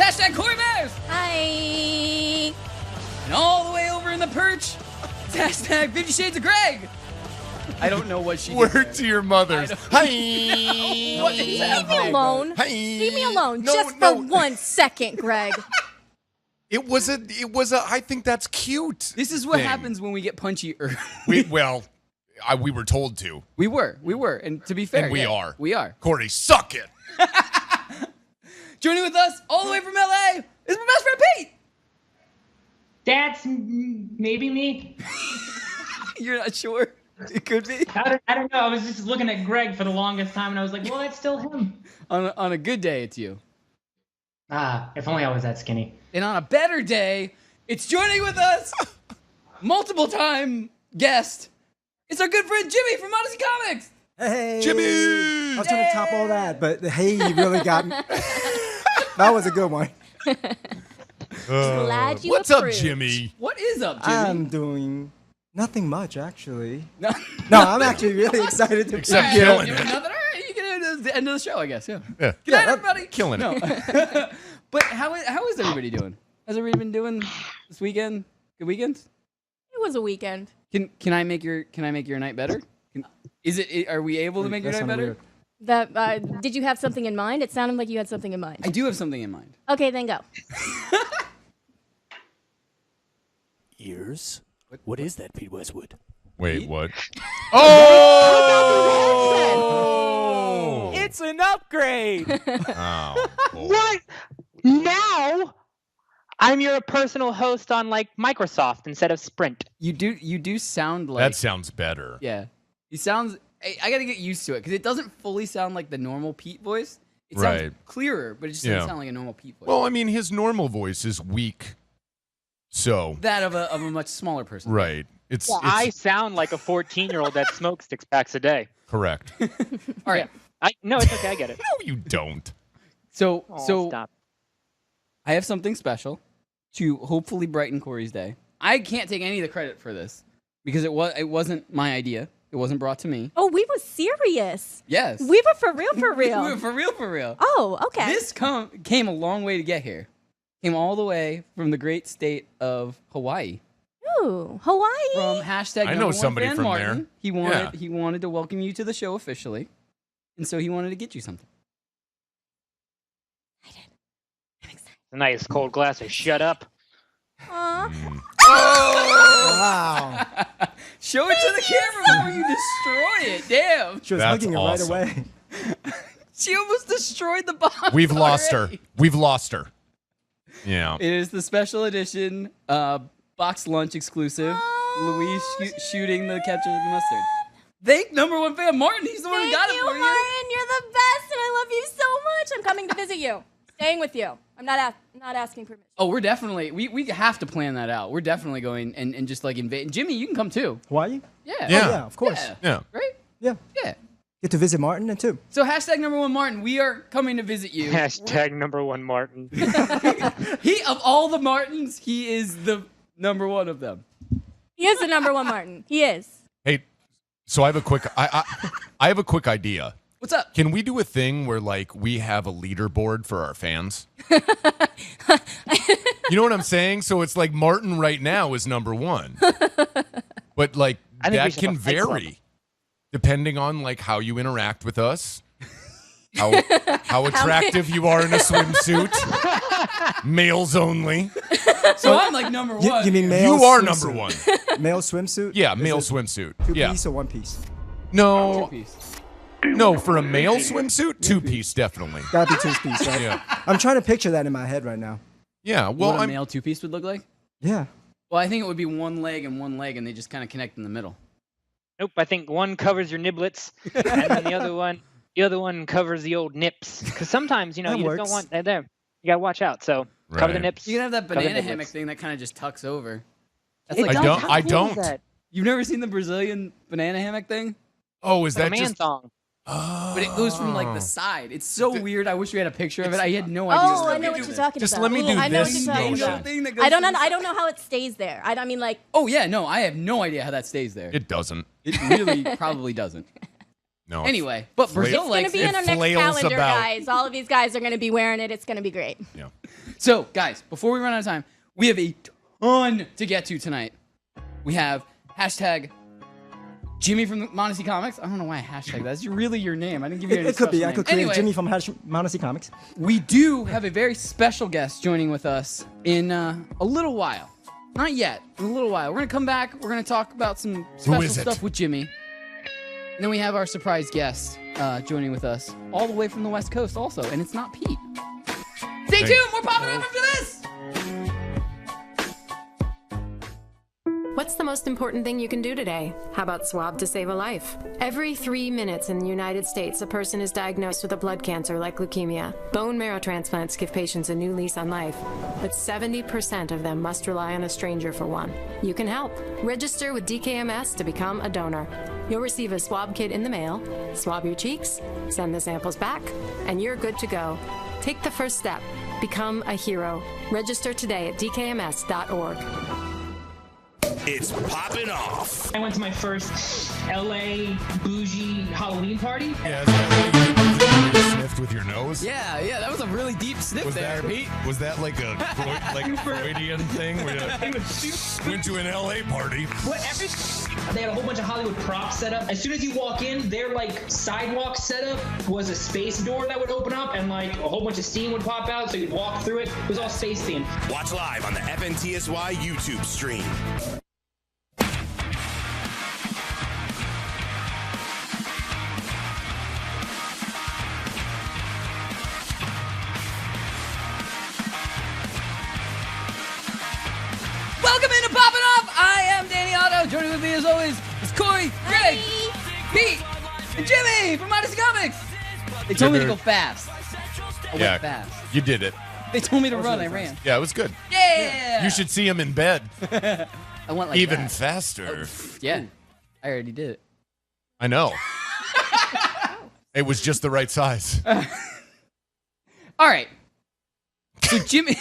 hashtag Cori Bears. Hi. And all the way over in the perch, it's hashtag 50 Shades of Greg. I don't know what she did. Word there. to your mothers. Hi. What is Leave happening? me alone. Hi. Leave me alone. No, just no. for 1 second, Greg. It was a. I think that's cute. This is what thing. happens when we get punchy early. We were told to. We were. And to be fair, And we are. We are. Cori, suck it. Joining with us all the way from LA is my best friend Pete. That's maybe me. You're not sure? It could be. I don't know. I was just looking at Greg for the longest time, and I was like, well, that's still him. On a good day, it's you. Ah, if only I was that skinny. And on a better day, it's joining with us, multiple time guest. It's our good friend Jimmy from Montasy Comics. Hey, Jimmy! I was trying to top all that, but the hey really got me. That was a good one. Glad you What's approved. up, Jimmy? What is up, Jimmy? I'm doing nothing much, actually. No. No, I'm actually really excited to Except be here. killing Doing it. nothing? All right, you can do the end of the show, I guess. Yeah. Yeah. Good night, Yeah, everybody. Killing it. No. But how is everybody doing? How's everybody been doing this weekend? Good weekends? It was a weekend. Can I make your night better? Are we able to make your That night sounded better? weird. Did you have something in mind? It sounded like you had something in mind. I do have something in mind. Okay, then go. Ears? What is that, Pete Westwood? Wait, what? Oh! It's an upgrade! Oh, boy. What? Now? I'm your personal host on like Microsoft instead of Sprint. You do sound like That sounds better. yeah. He sounds. I got to get used to it because it doesn't fully sound like the normal Pete voice. It sounds Right. clearer, but it just Yeah. doesn't sound like a normal Pete voice. Well, I mean, his normal voice is weak. So, that of a much smaller person. right. It's I sound like a 14-year-old that smokes 6 packs a day. correct. All right. No, it's okay. I get it. No, you don't. So Oh, stop. I have something special to hopefully brighten Cori's day. I can't take any of the credit for this because it wasn't my idea. It wasn't brought to me. Oh, we were serious. Yes. We were for real, for We real. were for real. Oh, okay. This came a long way to get here. Came all the way from the great state of Hawaii. Ooh, Hawaii. From hashtag I know #1 somebody fan from Martin. there. He wanted to welcome you to the show officially, and so he wanted to get you something. I'm excited. A nice cold glass of shut up. Aw. Wow. Show it to the camera before you destroy it. Damn. She was That's hugging it awesome. right away. She almost destroyed the box. We've lost her. already. We've lost her. Yeah. It is the special edition box lunch exclusive. Louise shooting the ketchup and mustard. Thank #1 fan Martin. He's the one who got it for Martin. You're the best, and I love you so much. I'm coming to visit you. Staying with you. I'm not asking permission. Oh, we're definitely we have to plan that out. We're definitely going and just like invade. Jimmy, you can come too. Hawaii? Yeah. Yeah. Oh, yeah, of course. Yeah. Yeah. Right? Yeah. Yeah. Get to visit Martin and too. So hashtag #1 Martin, we are coming to visit you. Hashtag #1 Martin. He of all the Martins, he is the #1 of them. He is the #1 Martin. He is. Hey, so I have a quick I have a quick idea. What's up? Can we do a thing where like we have a leaderboard for our fans? You know what I'm saying? So it's like Martin right now is #1. But like I think we that should can have a fight club. vary depending on like how you interact with us. How attractive you are in a swimsuit. Males only. So I'm like #1. You mean male You are swimsuit? #1. Male swimsuit? Yeah, Is male it swimsuit. 2-piece Yeah. or 1-piece? No, Piece. no, for a male swimsuit, 2-piece definitely. Gotta be 2-piece, right? Yeah. I'm trying to picture that in my head right now. Yeah, well, What a I'm male 2-piece would look like? Yeah. Well, I think it would be one leg, and they just kind of connect in the middle. Nope, I think one covers your niblets, and then the other one covers the old nips. Because sometimes, That you just works. don't want that there. You gotta watch out. So cover the Right. nips. You can have that cover the banana niblets. hammock thing that kind of just tucks over. That's It like I does. don't- How I cool is don't. that? You've never seen the Brazilian banana hammock thing? Oh, is Like a that man just thong. But it goes from like the side. It's so weird. I wish we had a picture of it. I had no Oh, idea. I know what you're talking Just about. let me do I know what this you're talking motion. about. Thing that goes I don't from know. the I don't know how it stays there. I mean, like, Oh yeah, no, I have no idea how that stays there. It doesn't. It really probably doesn't. No. Anyway, but Brazil it's gonna likes be it. in our next flails calendar, about. guys. All of these guys are gonna be wearing it. It's gonna be great. Yeah. So, guys, before we run out of time, we have a ton to get to tonight. We have hashtag Jimmy from Montasy Comics. I don't know why I hashtag that. That's really your name. I didn't give you any It could be. special I name. could create Anyway, Jimmy from Montasy Comics. we do have a very special guest joining with us in a little while. Not yet. In a little while. We're going to come back. We're going to talk about some special is it? stuff with Jimmy. And then we have our surprise guest joining with us all the way from the West Coast also. And it's not Pete. Stay tuned. We're popping up after this. What's the most important thing you can do today? How about swab to save a life? Every 3 minutes in the United States, a person is diagnosed with a blood cancer like leukemia. Bone marrow transplants give patients a new lease on life, but 70% of them must rely on a stranger for one. You can help. Register with DKMS to become a donor. You'll receive a swab kit in the mail, swab your cheeks, send the samples back, and you're good to go. Take the first step. Become a hero. Register today at dkms.org. It's Poppin' Off. I went to my first LA bougie Halloween party. Yeah, is that what you sniffed with your nose? Yeah, that was a really deep sniff there, Pete. Was that like a Freudian thing where you went to an LA party? They had a whole bunch of Hollywood props set up. As soon as you walk in, their like sidewalk setup was a space door that would open up and like a whole bunch of steam would pop out so you'd walk through it. It was all space themed. Watch live on the FNTSY YouTube stream. Welcome into Poppin' Off. I am Danny Otto. Joining with me as always is Cori, Greg, Pete, and Jimmy from Montasy Comics. They told me to go fast. I went fast. You did it. They told me to run. I ran. Yeah, it was good. Yeah. You should see him in bed. I went like Even that. faster. Yeah. I already did it. I know. It was just the right size. All right. So Jimmy,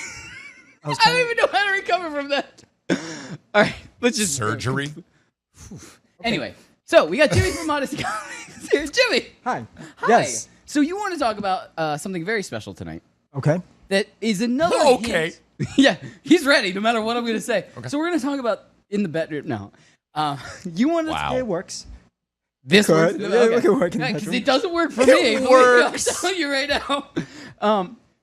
I don't even know how to recover from that. All right. Let's just Surgery. Anyway, so we got Jimmy from Montasy Comics. Here's Jimmy. Hi. Hi. Yes. So you want to talk about something very special tonight. Okay. That is another Okay. hint. Yeah, he's ready no matter what I'm going to say. Okay. So we're going to talk about in the bedroom. No. You want to Wow. It works. this Could. one? Yeah, it could work in the Because bedroom. it doesn't work for It me. works. I'm telling you right now.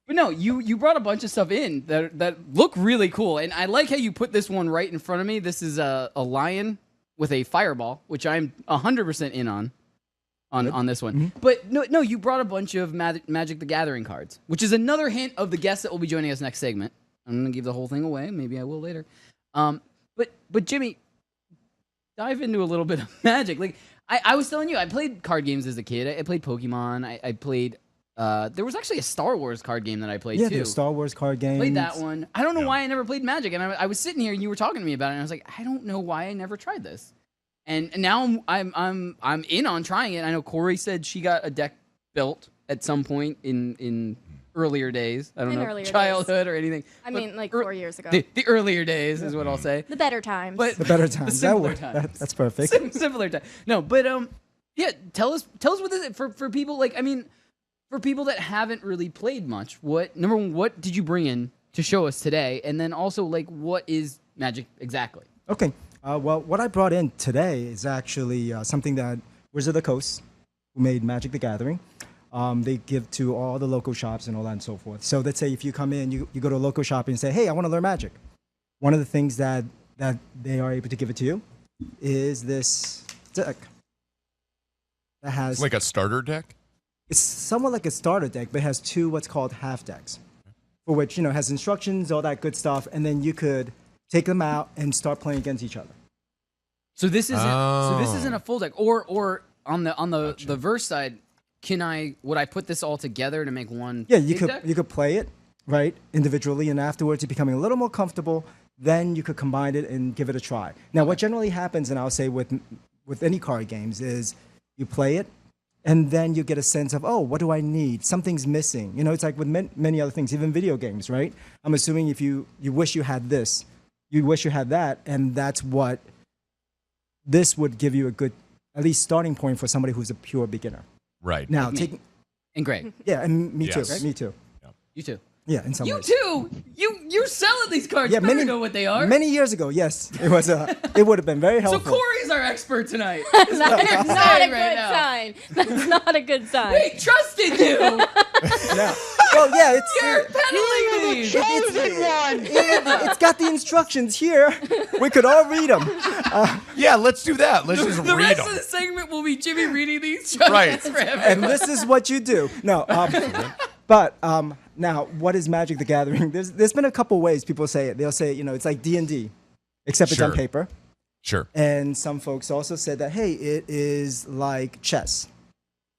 But no, you brought a bunch of stuff in that look really cool, and I like how you put this one right in front of me. This is a lion with a fireball, which I'm 100% in on this one. Mm-hmm. But no, you brought a bunch of Magic the Gathering cards, which is another hint of the guest that will be joining us next segment. I'm gonna give the whole thing away. Maybe I will later. But Jimmy, dive into a little bit of Magic. Like I was telling you, I played card games as a kid. I played Pokemon. I played. There was actually a Star Wars card game that I played Yeah, too. there's Star Wars card games. Played that one. I don't know why I never played Magic, and I was sitting here and you were talking to me about it, and I was like, I don't know why I never tried this. And now I'm in on trying it. I know Cori said she got a deck built at some point in earlier days. I don't know, earlier childhood or anything. I But mean, like 4 years ago. The earlier days is what I'll say. The better times. But The better times. That simpler works. times. That's perfect. Simpler time. No, but yeah. Tell us what is it for people like for people that haven't really played much. Number one, what did you bring in to show us today, and then also like what is Magic exactly? Okay. Well, what I brought in today is actually something that Wizard of the Coast, who made Magic the Gathering, they give to all the local shops and all that and so forth. So let's say if you come in, you go to a local shop and say, hey, I want to learn Magic. One of the things that they are able to give it to you is this deck that has... It's like a starter deck? It's somewhat like a starter deck, but it has two what's called half decks, for which, has instructions, all that good stuff, and then you could take them out and start playing against each other. So this isn't Oh. a full deck, or on the verse side, would I put this all together to make one? Yeah, you big could deck? you could play it right individually, and afterwards, you're becoming a little more comfortable. Then you could combine it and give it a try. Now, what generally happens, and I'll say with any card games, is you play it, and then you get a sense of, oh, what do I need? Something's missing. It's like with many other things, even video games, right? I'm assuming if you wish you had this, you wish you had that, and that's what this would give you a good, at least starting point for somebody who's a pure beginner. Right. Now, Me. And Greg, yeah, and me Yes. too, me too. you too. Yeah, in some You ways. too. You're selling these cards. Yeah, You better know what they are. Many years ago, yes, it was. It would have been very So helpful. Corey's our expert tonight. That's Is what not you're a saying good right now. sign. That's not a good sign. We trusted you. No. Well, yeah, You're peddling these. it's got the instructions here. We could all read them. Yeah, let's do that. Let's just The read rest them. of the segment will be Jimmy reading these. Right. For everyone. And this is what you do. No, but now, what is Magic the Gathering? There's been a couple ways people say it. They'll say, it's like D&D, except it's on Sure. paper. Sure. And some folks also said that, hey, it is like chess.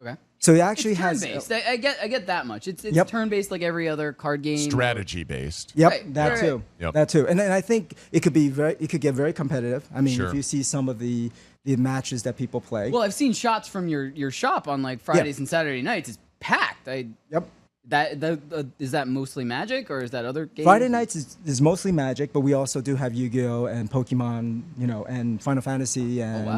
Okay. So it actually It's has. turn-based. I get that much. It's Yep. turn-based like every other card game. Strategy based. Yep, Right, that right, too. right. Yep. That too. And I think it could get very competitive. I mean, Sure. if you see some of the matches that people play. Well, I've seen shots from your shop on like Fridays and Saturday nights. It's packed. Yep. Is that mostly Magic or is that other games? Friday nights is mostly Magic, but we also do have Yu-Gi-Oh and Pokemon, and Final Fantasy and wow.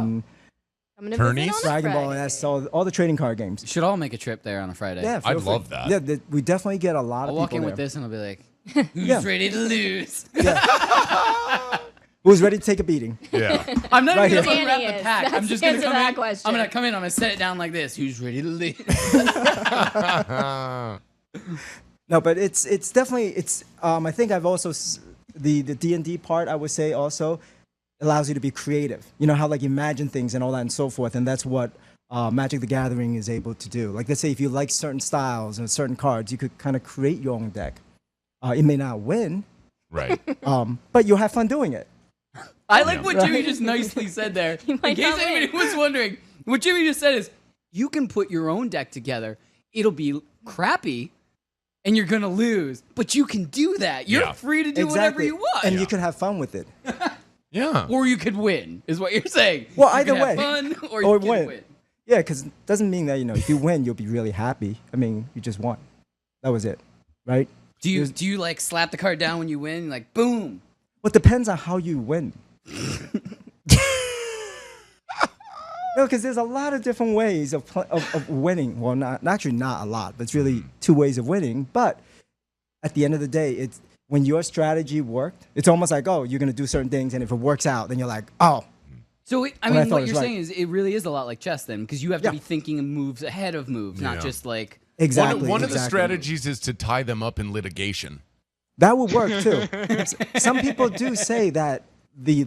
I'm gonna Tourneys? visit on a Dragon Ball. Friday. That's all the trading card games. You should all make a trip there on a Friday. Yeah, I'd feel free. love that. Yeah, we definitely get a lot I'll of walk people in there. with this and I'll be like, who's Yeah. ready to lose? Who's ready to take a beating? Yeah. I'm not Right even here. gonna unwrap Danny the is. pack. I'm That's just the gonna answer come to that in. question. I'm gonna come in. I'm gonna set it down like this. Who's ready to lose? No, but it's definitely I think I've also the D&D part I would say also allows you to be creative. You know how like imagine things and all that and so forth, and that's what Magic the Gathering is able to do. Like let's say if you like certain styles and certain cards, you could kind of create your own deck. It may not win, Right. but you'll have fun doing it. I like what Jimmy just nicely said there. In might case not anybody win. was wondering, what Jimmy just said is, you can put your own deck together. It'll be crappy, and you're gonna lose, but you can do that. You're Yeah. free to do whatever Exactly. you want, And you could have fun with it. Yeah. or you could win. Is what you're saying. Well, You either can have way. fun, or Or you can win. win. Yeah, because it doesn't mean that if you win, you'll be really happy. I mean, you just won. That was it, right? Do you like slap the card down when you win? Like boom. Well, it depends on how you win. No, because there's a lot of different ways of winning. Well, not a lot, but it's really two ways of winning. But at the end of the day, it's when your strategy worked, it's almost like, oh, you're going to do certain things, and if it works out, then you're like, oh. So I mean, thought what it was you're right. saying is it really is a lot like chess then, because you have to Yeah. be thinking of moves ahead of moves, not Yeah. just like Exactly. One of the exactly. strategies is to tie them up in litigation. That would work too. Some people do say that the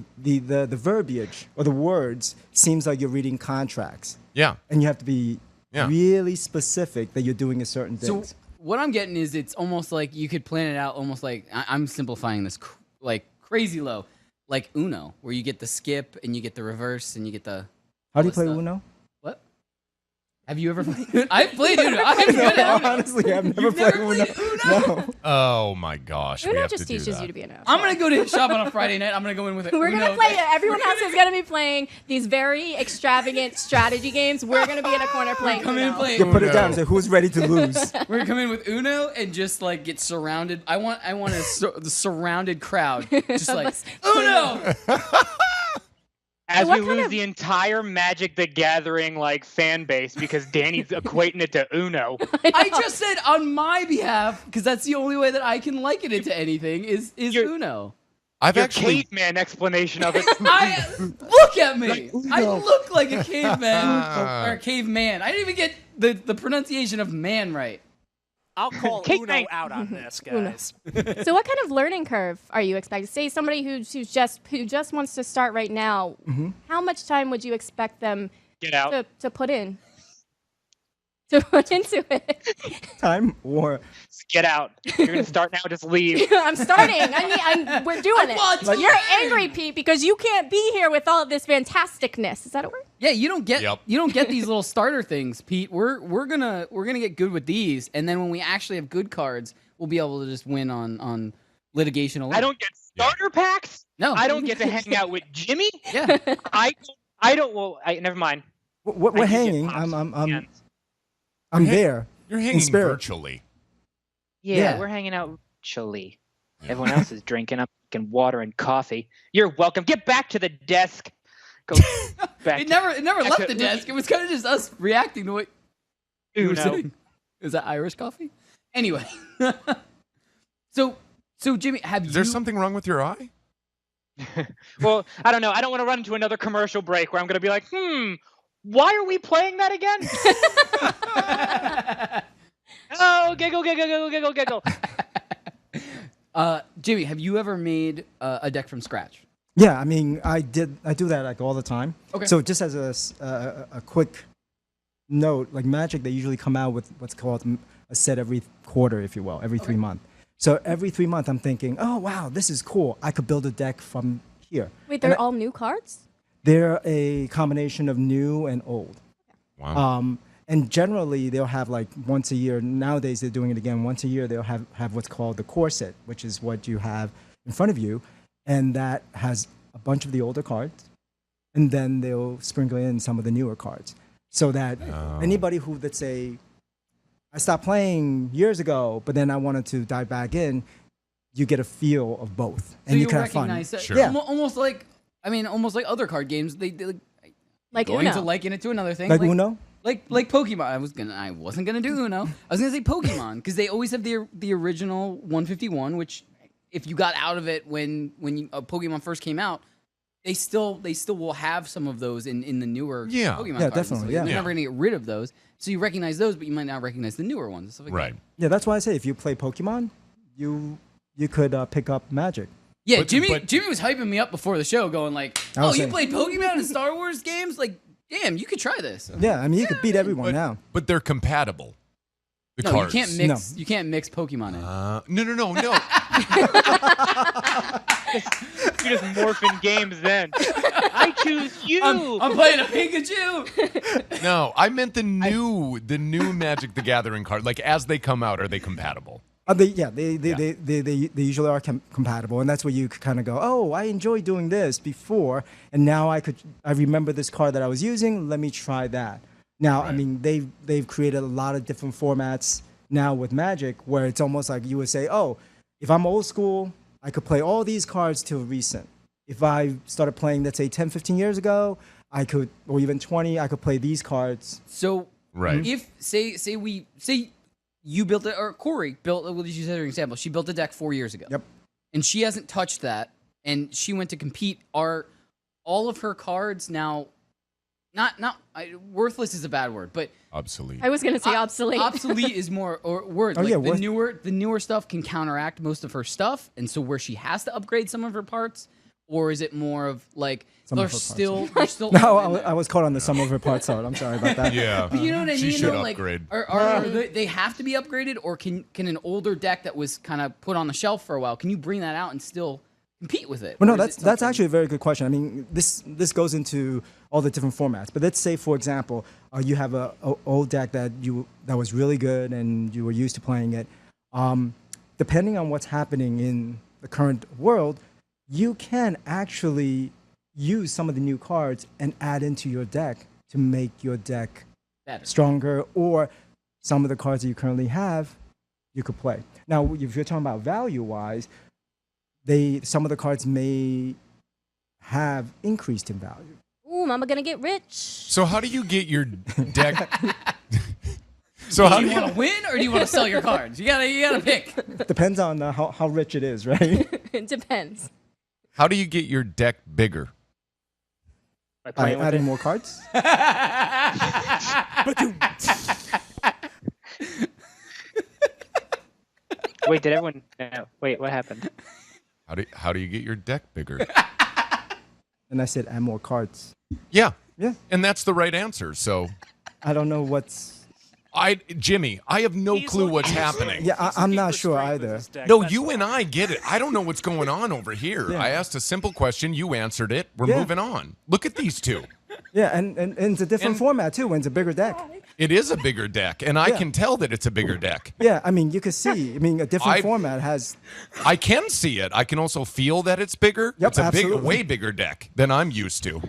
verbiage or the words seems like you're reading contracts, Yeah. and you have to be Yeah. really specific that you're doing a certain So thing. what I'm getting is it's almost like you could plan it out almost like I'm simplifying this like crazy low, like Uno, where you get the skip and you get the reverse and you get the How do you all play this stuff. Uno? What? Have you ever played Uno? I've played Uno. I'm good at Uno. Honestly, I've never You've played never Uno. played Uno? No. Oh my gosh. we Uno have just to do teaches that. you to be an I'm gonna go to his shop on a Friday night. I'm gonna go in with it. We're gonna play it. Everyone else is gonna be playing these very extravagant strategy games. We're gonna be in a corner playing. Come in and Uno. play. You put it Uno. down and say, who's ready to lose? We're gonna come in with Uno and just like get surrounded. I want the surrounded crowd, just like us. Uno. As what we kind lose of- the entire Magic the Gathering like fan base because Danny's equating it to Uno. I just said on my behalf because that's the only way that I can liken it to anything is You're- Uno. I've Your actually caveman explanation of it. I look at me. I look like a caveman or a caveman. I didn't even get the pronunciation of man right. I'll call Cake Uno bank. out on this, Uno. guys. So, what kind of learning curve are you expecting? Say somebody who just wants to start right now. How much time would you expect them Get out. to put in? To put into it. Time or Get out. You're gonna start now. Just leave. I'm starting. We're doing it. want to You're learn. angry, Pete, because you can't be here with all of this fantasticness. Is that a word? Yeah, you don't get Yep. you don't get these little starter things, Pete. We're gonna get good with these, and then when we actually have good cards, we'll be able to just win on litigation alone. I don't get starter packs. No. I don't get to hang out with Jimmy. Yeah. I don't. Well, never mind. we're I do get hanging. pops hands. I'm there. you're in hanging spirit. virtually. Yeah, Yeah. we're hanging out virtually. Everyone else is drinking up fucking water and coffee. You're welcome. Get back to the desk. Go back. It never back left to the desk. It was kind of just us reacting to what you were Uno. saying. Is that Irish coffee? Anyway. So Jimmy, Is there something wrong with your eye? Well, I don't know. I don't want to run into another commercial break where I'm going to be like, why are we playing that again? Oh, giggle, giggle, giggle, giggle, giggle. Jimmy, have you ever made a deck from scratch? Yeah, I mean, I do that like all the time. Okay. So just as a quick note, like Magic, they usually come out with what's called a set every quarter, if you will, every 3 months. So every 3 months, I'm thinking, oh wow, this is cool. I could build a deck from here. Wait, they're all new cards? They're a combination of new and old. Wow. And generally, they'll have like once a year. Nowadays, they're doing it again. Once a year, they'll have what's called the core set, which is what you have in front of you. And that has a bunch of the older cards. And then they'll sprinkle in some of the newer cards. So that anybody who, let's say, I stopped playing years ago, but then I wanted to dive back in, you get a feel of both. So and you can have fun. recognize that. Sure. Yeah. Almost like other card games. They Like going Uno. to liken it to another thing. Like Uno? Like Pokemon. I wasn't gonna do Uno. I was gonna say Pokemon because they always have the original 151, which if you got out of it when Pokemon first came out, they still will have some of those in the newer Pokemon cards. Definitely. You're Yeah. never gonna get rid of those. So you recognize those, but you might not recognize the newer ones. And stuff like Right. That. Yeah, that's why I say if you play Pokemon, you could pick up Magic. Yeah, But- Jimmy but- was hyping me up before the show, going like, I "Oh, was you saying- played Pokemon and Star Wars games? Like, damn, you could try this." Yeah, I mean, you could beat everyone now. But they're compatible. The No, cards. you can't mix. You can't mix Pokemon in. No. You just morph in games then. I choose you. I'm playing a Pikachu. No, I meant the new Magic the Gathering card. Like as they come out, are they compatible? They usually are compatible, and that's where you kind of go, oh, I enjoyed doing this before, and now I remember this card that I was using. Let me try that. Now, I mean, they've created a lot of different formats now with Magic, where it's almost like you would say, oh, if I'm old school, I could play all these cards till recent. If I started playing, let's say 10, 15 years ago, I could, or even 20, I could play these cards. So, Right. if say you built it, or Cori built, well, you said her example, she built a deck 4 years ago. Yep. And she hasn't touched that, and she went to compete. Are all of her cards now worthless is a bad word, but Obsolete. I was going to say obsolete. obsolete is more or word. Oh, Like yeah, the newer stuff can counteract most of her stuff, and so where she has to upgrade some of her parts, or is it more of like Some of they're her parts, they're still No, in there? I was caught on the sum of her parts side. I'm sorry about that. Yeah. But you know what I mean? She should though? Like, upgrade. are they have to be upgraded, or can an older deck that was kind of put on the shelf for a while, can you bring that out and still compete with it? Well, no, Or is that's it something- actually a very good question. I mean, this goes into all the different formats. But let's say, for example, you have a old deck that was really good and you were used to playing it. Depending on what's happening in the current world, you can actually use some of the new cards and add into your deck to make your deck better. stronger, or some of the cards that you currently have, you could play. Now, if you're talking about value-wise, some of the cards may have increased in value. Ooh, mama gonna get rich. So how do you get your deck? Do you want to win, or do you want to sell your cards? You gotta pick. Depends on how rich it is, right? It depends. How do you get your deck bigger? By By playing with adding it. more cards. Wait, did everyone? No. Wait, what happened? How do you get your deck bigger? And I said add more cards. Yeah. Yeah. And that's the right answer. So I don't know what's. Jimmy, I have no clue what's happening. Yeah, I'm not sure either. No, you and I get it. I don't know what's going on over here. Yeah. I asked a simple question. You answered it. We're Yeah. moving on. Look at these two. Yeah, and it's a different format too. When it's a bigger deck. It is a bigger deck, and I Yeah. can tell that it's a bigger deck. Yeah, I mean, you can see. I mean, a different format has. I can see it. I can also feel that it's bigger. Yep, it's a absolutely. way bigger deck than I'm used to.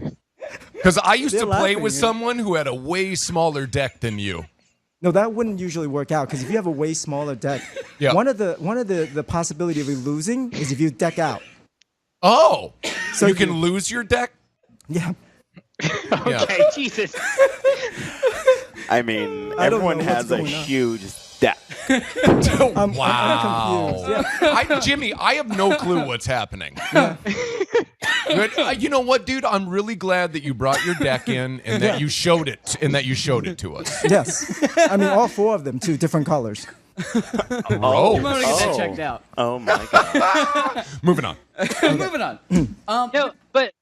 Because I used They're to play laughing, with yeah. someone who had a way smaller deck than you. No, that wouldn't usually work out because if you have a way smaller deck, Yeah. one of the possibility of you losing is if you deck out. Oh, So you can lose your deck? Yeah. Yeah. Okay, Jesus. I mean, I don't everyone know has what's a going on. huge deck. I'm Wow. confused. Yeah. Jimmy, I have no clue what's happening. But, you know what, dude? I'm really glad that you brought your deck in and that you showed it to us. Yes. I mean, all 4 of them, too, different colors. Oh, I'm gonna get that checked out. Oh my god. moving on. Moving on. No, but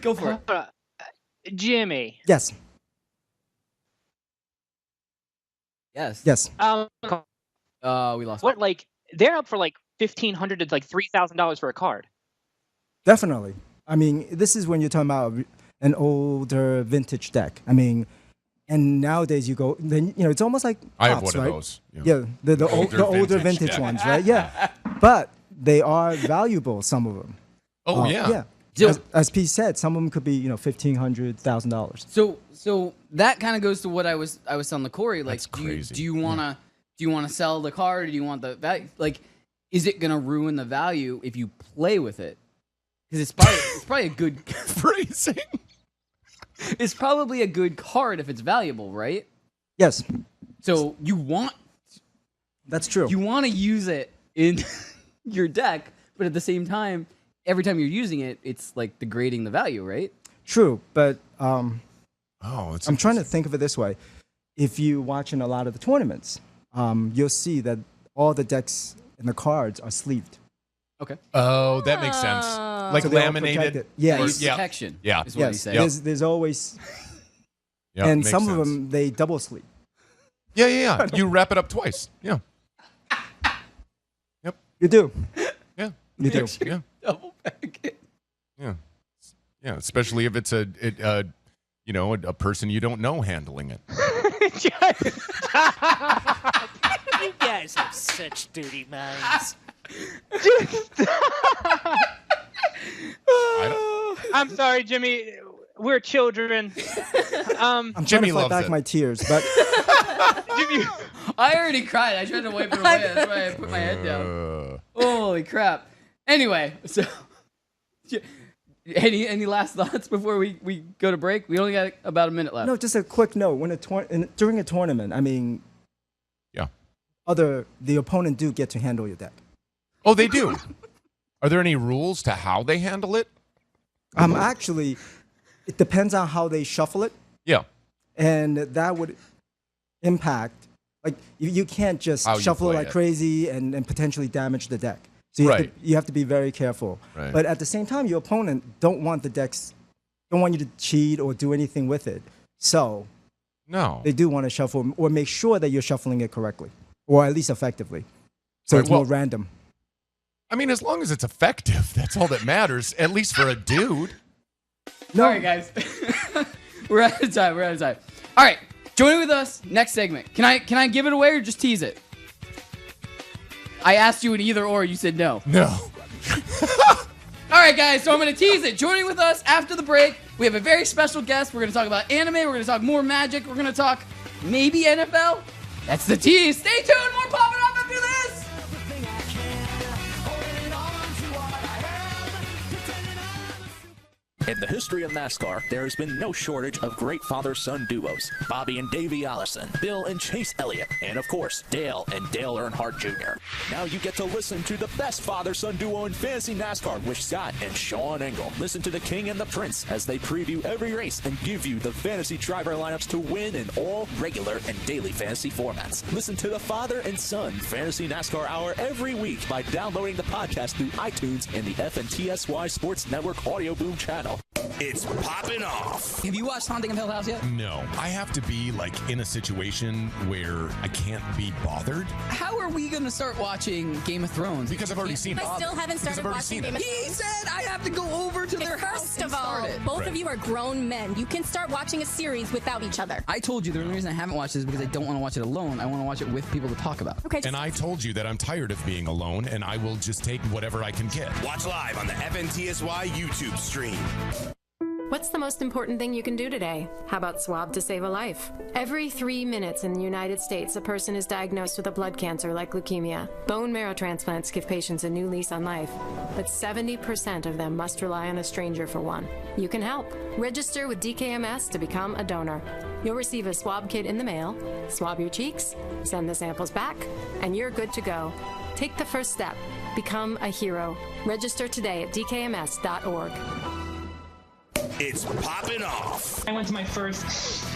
Go for it. Jimmy. Yes. Yes. Yes. We lost. What like they're up for like $1,500 to like $3,000 for a card. Definitely. I mean, this is when you're talking about an older vintage deck. I mean, and nowadays you go, then you know, it's almost like I have Pops, one of right? those. Yeah, the older vintage deck. ones, right? Yeah, but they are valuable. Some of them. Oh, yeah. Yeah. As Pete said, some of them could be $1,500, $1,000. So that kind of goes to what I was telling the Cori. Like, That's crazy. do you wanna sell the card? Or do you want the value? Like, is it gonna ruin the value if you play with it? Because it's probably a good Phrasing. It's probably a good card if it's valuable, right? Yes, So that's true. you want to use it in your deck, but at the same time, every time you're using it, it's like degrading the value, right? True, but Oh, it's I'm trying to think of it this way. If you watch in a lot of the tournaments, you'll see that all the decks and the cards are sleeved. Okay. Oh, that makes sense. Like So they're all laminated. protected. Yeah. Use Yeah. protection. Yeah. Is what he Yes, said. there's always, Yeah, and makes some of sense. them they double sleeve. Yeah. You wrap it up twice. Yeah. You do. Yeah. You do. Yeah. Double back it. Yeah. Yeah. Especially if it's a person you don't know handling it. You guys have such dirty minds. I'm sorry, Jimmy. We're children. I'm trying Jimmy to fight loves back it. my tears, but Jimmy, I already cried. I tried to wipe it away. That's why I put my head down. Holy crap. Anyway, so any last thoughts before we go to break? We only got about a minute left. no, just a quick note. When during a tournament, I mean, Yeah. the opponent do get to handle your deck. Oh, they do. Are there any rules to how they handle it? Actually, it depends on how they shuffle it, Yeah. and that would impact. Like you can't just How you shuffle it play like it. crazy and potentially damage the deck. So you have to be very careful. Right. But at the same time, your opponent don't want you to cheat or do anything with it. So No. they do want to shuffle or make sure that you're shuffling it correctly, or at least effectively. So Right, it's more well- random. I mean, as long as it's effective, that's all that matters, at least for a dude. No, All right, guys. We're out of time. All right. Join with us next segment. Can I give it away or just tease it? I asked you an either or. You said no. No. All right, guys. So I'm going to tease it. Joining with us after the break, we have a very special guest. We're going to talk about anime. We're going to talk more Magic. We're going to talk maybe NFL. That's the tease. Stay tuned. More Poppin' Off after this. In the history of NASCAR, there has been no shortage of great father-son duos. Bobby and Davey Allison, Bill and Chase Elliott, and of course, Dale and Dale Earnhardt Jr. Now you get to listen to the best father-son duo in fantasy NASCAR with Scott and Sean Engel. Listen to the King and the Prince as they preview every race and give you the fantasy driver lineups to win in all regular and daily fantasy formats. Listen to the Father and Son Fantasy NASCAR Hour every week by downloading the podcast through iTunes and the FNTSY Sports Network Audio Boom channel. It's Poppin' Off. Have you watched Haunting of Hill House yet? No. I have to be like in a situation where I can't be bothered How are we going to start watching Game of Thrones? because I've already seen it. I still haven't Because started I've already watching seen Game it. of Thrones. He said I have to go over to their house First and of all, start it. both Right. of you are grown men. You can start watching a series without each other. I told you the only reason I haven't watched it is because I don't want to watch it alone. I want to watch it with people to talk about. Okay. And I told you that I'm tired of being alone and I will just take whatever I can get. Watch live on the FNTSY YouTube stream. What's the most important thing you can do today? How about swab to save a life? Every 3 minutes in the United States, a person is diagnosed with a blood cancer like leukemia. Bone marrow transplants give patients a new lease on life, but 70% of them must rely on a stranger for one. You can help. Register with DKMS to become a donor. You'll receive a swab kit in the mail, swab your cheeks, send the samples back, and you're good to go. Take the first step. Become a hero. Register today at dkms.org. It's Poppin' Off. I went to my first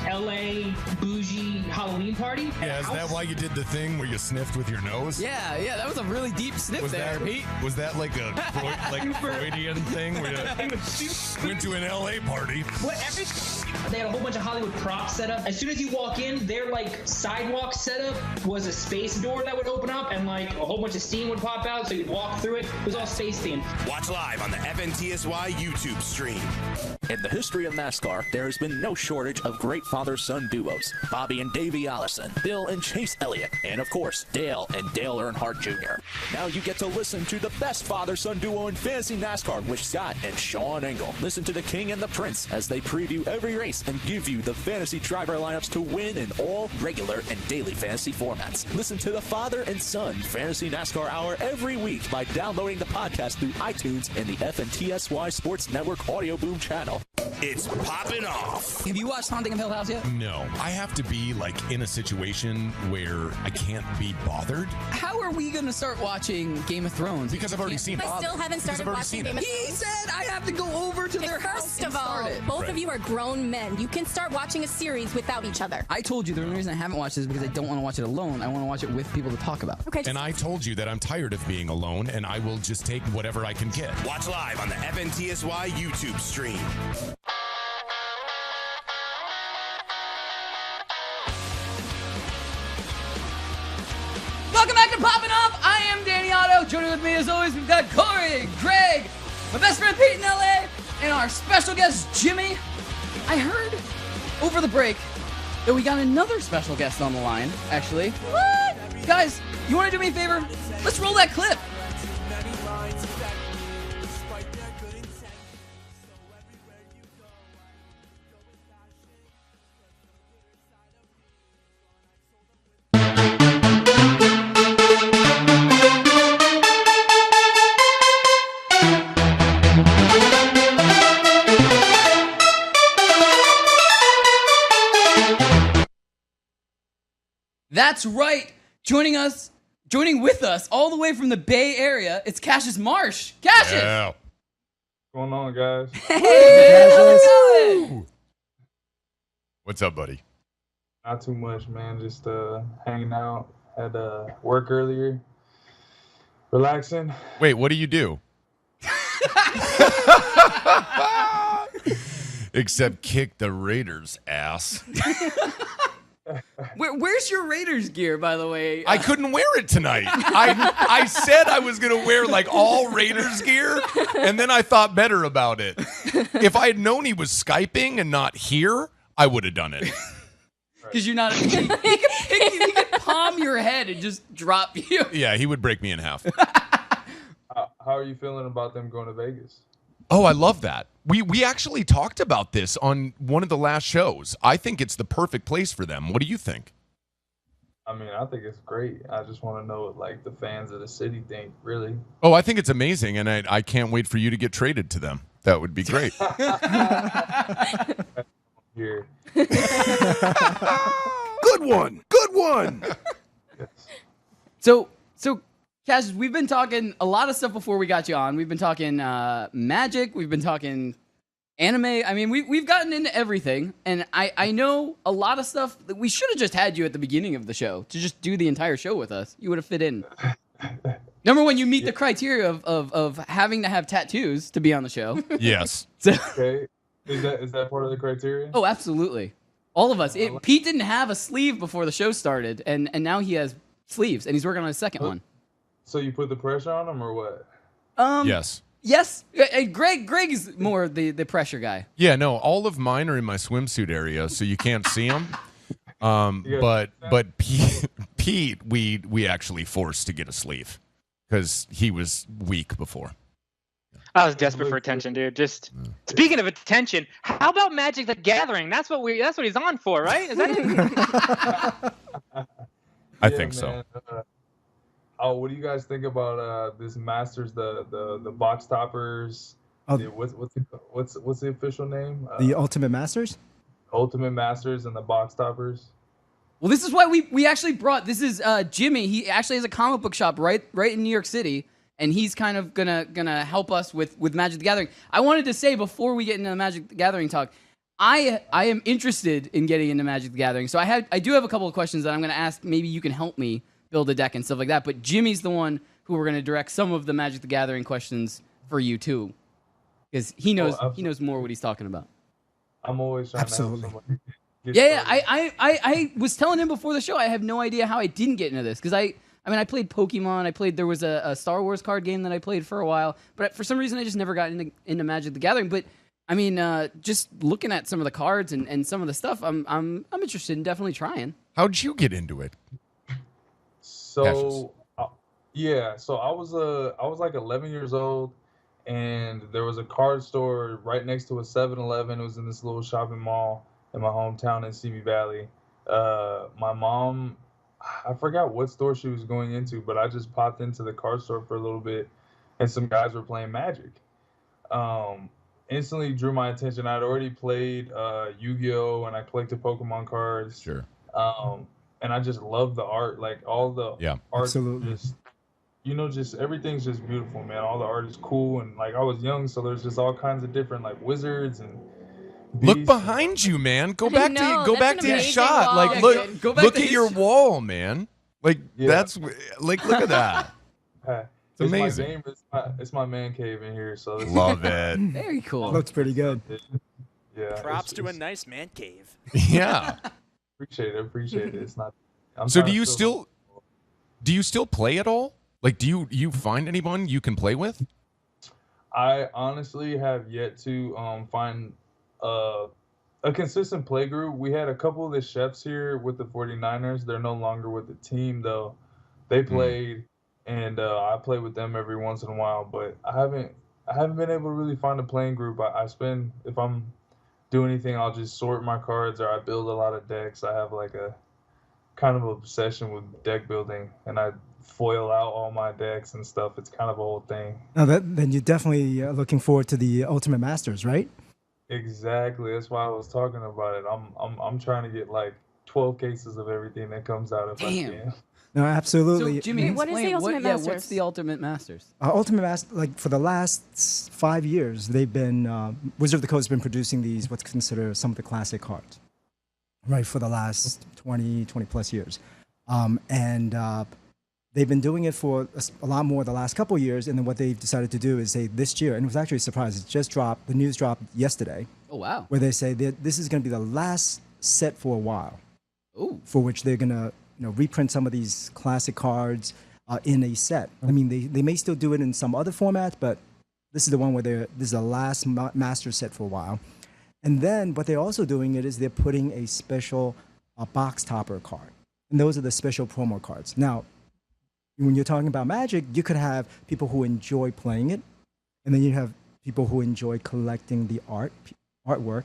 LA bougie Halloween party. Yeah, is that why you did the thing where you sniffed with your nose? Yeah, that was a really deep sniff there, Pete. Was that like a Freudian thing where you went to an LA party? They had a whole bunch of Hollywood props set up. As soon as you walk in, their like sidewalk setup was a space door that would open up and like a whole bunch of steam would pop out so you'd walk through it. It was all space themed. Watch live on the FNTSY YouTube stream. In the history of NASCAR, there has been no shortage of great father-son duos. Bobby and Davey Allison, Bill and Chase Elliott, and of course, Dale and Dale Earnhardt Jr. Now you get to listen to the best father-son duo in fantasy NASCAR with Scott and Sean Engel. Listen to the King and the Prince as they preview every race and give you the fantasy driver lineups to win in all regular and daily fantasy formats. Listen to the Father and Son Fantasy NASCAR Hour every week by downloading the podcast through iTunes and the FNTSY Sports Network Audio Boom channel. It's Poppin' Off. Have you watched Haunting of Hill House yet? No. I have to be like in a situation where I can't be bothered. How are we going to start watching Game of Thrones? Because I've already seen it. I still haven't started watching Game of Thrones. He said I have to go over to their house First and of all, start it. both of you are grown men. You can start watching a series without each other. I told you the only reason I haven't watched it is because I don't want to watch it alone. I want to watch it with people to talk about. Okay. And I told you that I'm tired of being alone and I will just take whatever I can get. Watch live on the FNTSY YouTube stream. Welcome back to Poppin' Off. I am Danny Otto. Joining with me as always, we've got Cori, Greg, my best friend Pete in LA, and our special guest Jimmy. I heard over the break that we got another special guest on the line, actually. What? Guys, you want to do me a favor? Let's roll that clip. That's right. Joining with us all the way from the Bay Area, it's Cassius Marsh. Cassius! Yeah. What's going on, guys? Hey, how's it going? What's up, buddy? Not too much, man. Just hanging out. Had work earlier. Relaxing. Wait, what do you do? Except kick the Raiders' ass. Where's your Raiders gear, by the way? I couldn't wear it tonight. I said I was going to wear like all Raiders gear, and then I thought better about it. If I had known he was Skyping and not here, I would have done it. Because you're not. He could palm your head and just drop you. Yeah, he would break me in half. How are you feeling about them going to Vegas? Oh, I love that. We actually talked about this on one of the last shows. I think it's the perfect place for them. What do you think? I mean, I think it's great. I just want to know what like the fans of the city think, really. Oh, I think it's amazing, and I can't wait for you to get traded to them. That would be great. Here. Good one. Good one. So, Cassius, we've been talking a lot of stuff before we got you on. We've been talking Magic. We've been talking anime. I mean, we've gotten into everything. And I know a lot of stuff that we should have just had you at the beginning of the show to just do the entire show with us. You would have fit in. Number one, you meet the criteria of having to have tattoos to be on the show. Yes. So, Okay. Is that part of the criteria? oh, absolutely. All of us. Pete didn't have a sleeve before the show started, and now he has sleeves, and he's working on his second one. So you put the pressure on them or what? Yes. Yes. Greg is more the pressure guy. Yeah, no, all of mine are in my swimsuit area, so you can't see them. But Pete, we actually forced to get a sleeve because he was weak before. I was desperate for attention, dude. Just speaking of attention, how about Magic the Gathering? That's what he's on for, right? Is that it? I think so. What do you guys think about this Masters, the box toppers? Oh. What's the official name? The Ultimate Masters? Ultimate Masters and the box toppers. Well, this is why we actually brought. This is Jimmy. He actually has a comic book shop right in New York City, and he's kind of gonna help us with Magic the Gathering. I wanted to say before we get into the Magic the Gathering talk, I am interested in getting into Magic the Gathering. So I do have a couple of questions that I'm gonna ask. Maybe you can help me build a deck and stuff like that. But Jimmy's the one who we're gonna direct some of the Magic the Gathering questions for you too, because he knows more what he's talking about. I'm always trying to help somebody. Yeah, I was telling him before the show, I have no idea how I didn't get into this, because I played Pokemon, there was a Star Wars card game that I played for a while, but for some reason I just never got into Magic the Gathering. But I mean, just looking at some of the cards and some of the stuff, I'm interested in definitely trying. How'd you get into it? So so I was like 11 years old, and there was a card store right next to a 7-Eleven. It was in this little shopping mall in my hometown in Simi Valley. My mom, I forgot what store she was going into, but I just popped into the card store for a little bit, and some guys were playing Magic. Instantly drew my attention. I'd already played Yu-Gi-Oh! And I collected Pokemon cards. Sure. And I just love the art, like all the art. Absolutely. Just everything's just beautiful, man. All the art is cool, and like I was young, so there's just all kinds of different like wizards and. Look behind you, man. Go back to your shot. Wall. Like, look at your wall, man. Like that's like, look at that. It's amazing. It's my man cave in here, so love it. Very cool. Looks pretty good. Yeah. Props to a nice man cave. Yeah. Appreciate it. It's not. So do you still play at all? Like, do you find anyone you can play with? I honestly have yet to find a consistent play group. We had a couple of the chefs here with the 49ers. They're no longer with the team though. They played, and I play with them every once in a while. But I haven't been able to really find a playing group. I spend, if I'm doing anything, I'll just sort my cards, or I build a lot of decks. I have like a kind of obsession with deck building, and I foil out all my decks and stuff. It's kind of a whole thing. Now then you're definitely looking forward to the Ultimate Masters, right? Exactly. That's why I was talking about it. I'm trying to get like 12 cases of everything that comes out if I can. No, absolutely. So Jimmy, what is the Ultimate Masters? What's the Ultimate Masters? Ultimate Masters, like for the last 5 years, they've been Wizard of the Coast has been producing these what's considered some of the classic cards, right? For the last 20 plus years, they've been doing it for a lot more the last couple of years. And then what they've decided to do is this year, and it was actually a surprise. It just dropped. The news dropped yesterday. Oh wow! Where they say that this is going to be the last set for a while. Ooh. For which they're going to reprint some of these classic cards in a set. I mean, they may still do it in some other format, but this is the one where this is the last master set for a while. And then what they're also doing is they're putting a special box topper card, and those are the special promo cards. Now, when you're talking about Magic, you could have people who enjoy playing it, and then you have people who enjoy collecting the artwork.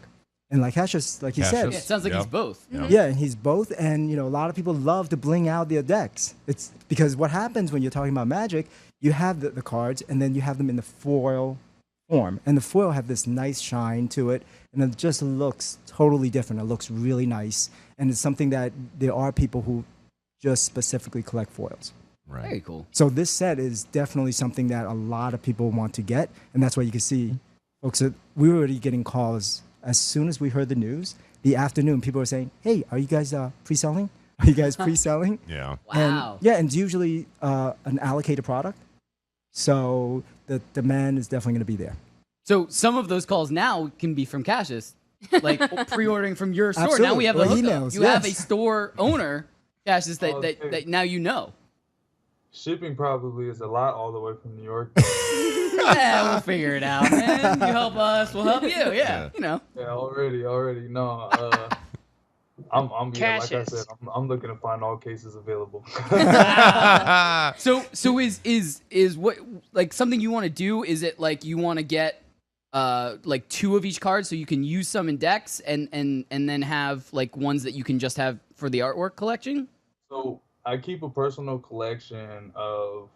And like Cassius, like he said, it sounds like he's both. Yeah, and he's both. And a lot of people love to bling out their decks. It's because what happens when you're talking about Magic, you have the cards, and then you have them in the foil form, and the foil have this nice shine to it, and it just looks totally different. It looks really nice, and it's something that there are people who just specifically collect foils. Right. Very cool. So this set is definitely something that a lot of people want to get, and that's why you can see, folks, that we were already getting calls as soon as we heard the news. The afternoon, people were saying, "Hey, are you guys pre-selling? Are you guys pre-selling?" Yeah. Wow. And it's usually an allocated product, so the demand is definitely going to be there. So some of those calls now can be from Cassius, like pre-ordering from your store. Absolutely. Now we have Or a hookup. emails, You yes. have a store owner, Cassius, that now you know. Shipping probably is a lot all the way from New York. Yeah, we'll figure it out, man. You help us, we'll help you. Yeah. Yeah, already. No, I'm like I said, I'm looking to find all cases available. So is what like something you want to do? Is it like you want to get like 2 of each card so you can use some in decks and then have like ones that you can just have for the artwork collection? So I keep a personal collection of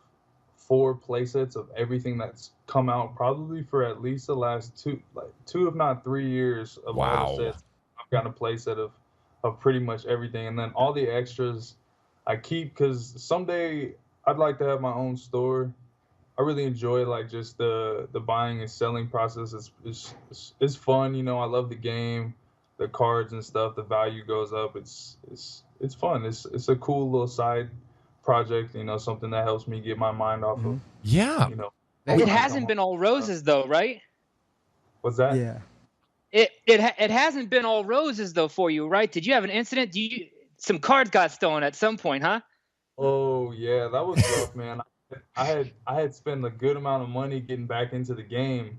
4 playsets of everything that's come out probably for at least the last 2 if not 3 years of all the sets I gotten a playset of pretty much everything, and then all the extras I keep because someday I'd like to have my own store. I really enjoy like just the buying and selling process. It's fun, you know. I love the game, the cards and stuff. The value goes up. It's fun. It's a cool little side project, you know, something that helps me get my mind off of. Yeah. You know, It hasn't been all roses though, right? what's that? Yeah. It hasn't been all roses though for you, right? Did you have an incident? Some cards got stolen at some point, huh? Oh yeah, that was rough, man. I had spent a good amount of money getting back into the game,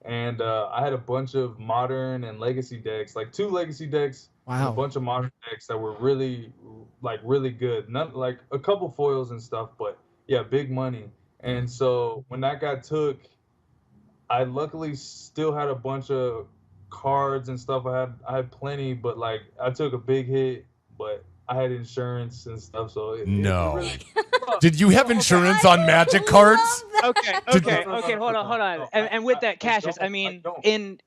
and I had a bunch of modern and legacy decks, like 2 legacy decks, and Wow. a bunch of modern decks that were really good. Not like a couple foils and stuff, but yeah, big money. And so when that got took, I luckily still had a bunch of cards and stuff. I had plenty, but like I took a big hit, but I had insurance and stuff, so it really, Did you have insurance on Magic cards? Okay, hold on. And with that, Cassius, I mean, in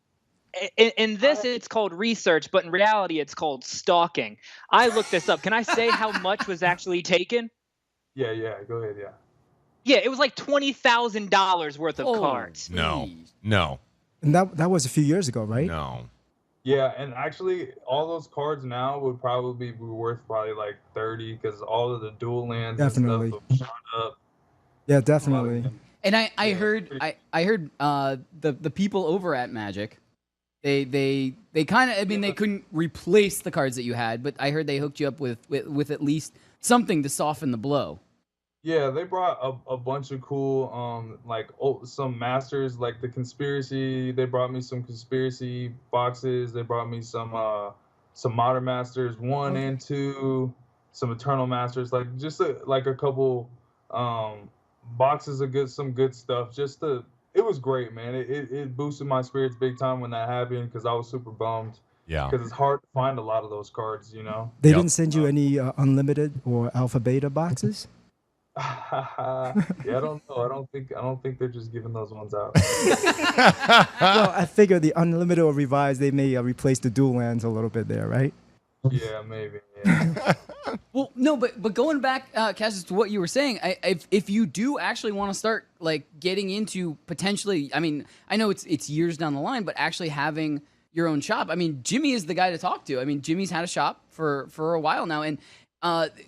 this it's called research, but in reality it's called stalking. I looked this up. Can I say how much was actually taken? Yeah, go ahead, yeah. Yeah, it was like $20,000 worth of cards. No. And that was a few years ago, right? No. Yeah, and actually, all those cards now would probably be worth like 30 because all of the dual lands Definitely. and stuff have shot up. Yeah, definitely. And I heard the people over at Magic, they kind of, I mean, they couldn't replace the cards that you had, but I heard they hooked you up with at least something to soften the blow. Yeah, they brought a bunch of cool, some masters, like the conspiracy. They brought me some conspiracy boxes. They brought me some modern masters 1 and 2, some eternal masters, like just a couple boxes of some good stuff. It was great, man. It boosted my spirits big time when that happened because I was super bummed. Yeah. Because it's hard to find a lot of those cards, you know. They didn't send you any unlimited or alpha beta boxes? Yeah, I don't know. I don't think they're just giving those ones out. Well, I figure the unlimited or revised, they may replace the dual lands a little bit there, right? Yeah, maybe. Yeah. Well, no, but going back, Cassius, to what you were saying, if you do actually want to start like getting into potentially, I mean, I know it's years down the line, but actually having your own shop. I mean, Jimmy is the guy to talk to. I mean, Jimmy's had a shop for a while now, and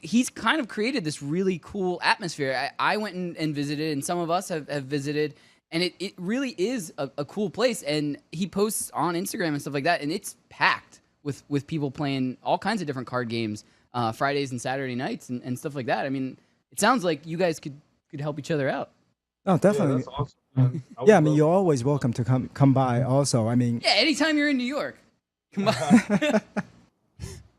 he's kind of created this really cool atmosphere. I went and visited, and some of us have visited, and it really is a cool place. And he posts on Instagram and stuff like that, and it's packed with people playing all kinds of different card games, Fridays and Saturday nights and stuff like that. I mean, it sounds like you guys could help each other out. Oh, definitely. Yeah, that's awesome, man. Yeah, I mean, you're always welcome to come by also. I mean, Yeah, anytime you're in New York, come on.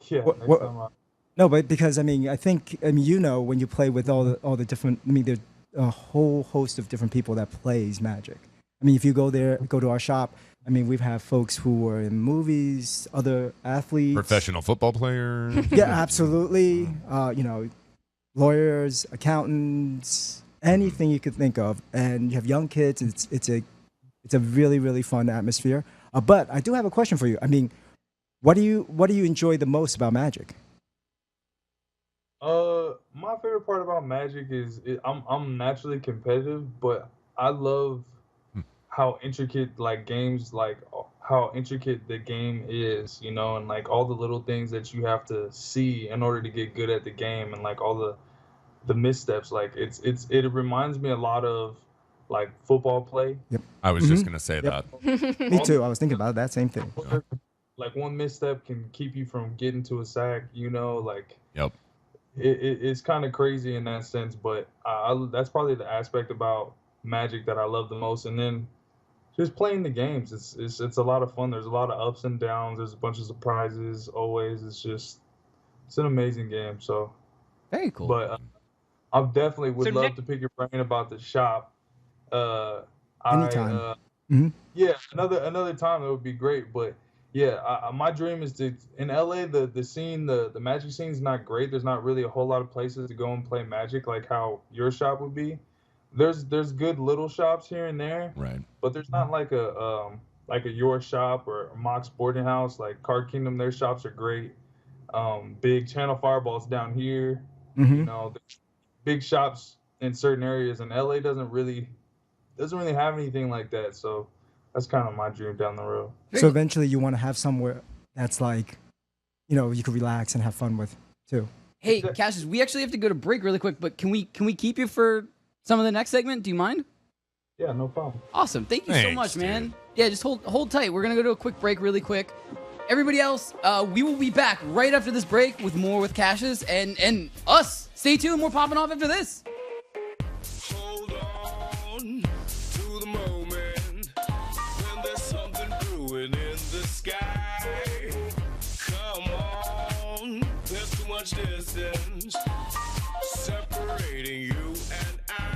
Yeah, next time no, but because I mean, you know, when you play with all the different, I mean, there's a whole host of different people that plays Magic. I mean, if you go to our shop, I mean, we've had folks who were in movies, other athletes, Professional football players. Yeah, absolutely. You know, lawyers, accountants, anything you could think of, and you have young kids. It's a really, really fun atmosphere. But I do have a question for you. I mean, what do you enjoy the most about Magic? My favorite part about Magic is I'm naturally competitive, but I love how intricate how intricate the game is, you know, and like all the little things that you have to see in order to get good at the game, and like all the missteps. Like it reminds me a lot of like football play. Yep. I was just gonna say that. Me too. I was thinking about that same thing. Like one misstep can keep you from getting to a sack, you know, like. Yep. It's kind of crazy in that sense, but that's probably the aspect about Magic that I love the most. And then just playing the games, it's a lot of fun. There's a lot of ups and downs. There's a bunch of surprises always. It's an amazing game. So very cool. But I definitely would love to pick your brain about the shop. Anytime. Yeah, another time that would be great. But yeah, my dream is to in LA. The scene, the Magic scene is not great. There's not really a whole lot of places to go and play Magic like how your shop would be. There's good little shops here and there, right? But there's not like a like a Your Shop or a Mox Boarding House, like Card Kingdom, their shops are great. Big Channel Fireballs down here, you know, big shops in certain areas, and LA doesn't really have anything like that. So that's kind of my dream down the road. So eventually you want to have somewhere that's like, you know, you could relax and have fun with too. Hey, Cassius, we actually have to go to break really quick, but can we keep you for some of the next segment? Do you mind? Yeah, no problem. Awesome. Thank you so Thanks, much, man. dude. Yeah, just hold tight. We're going to go to a quick break really quick. Everybody else, we will be back right after this break with more with Cassius and us. Stay tuned. More popping off after this. Hold on to the moment when there's something brewing in the sky. Come on, there's too much distance separating you and I.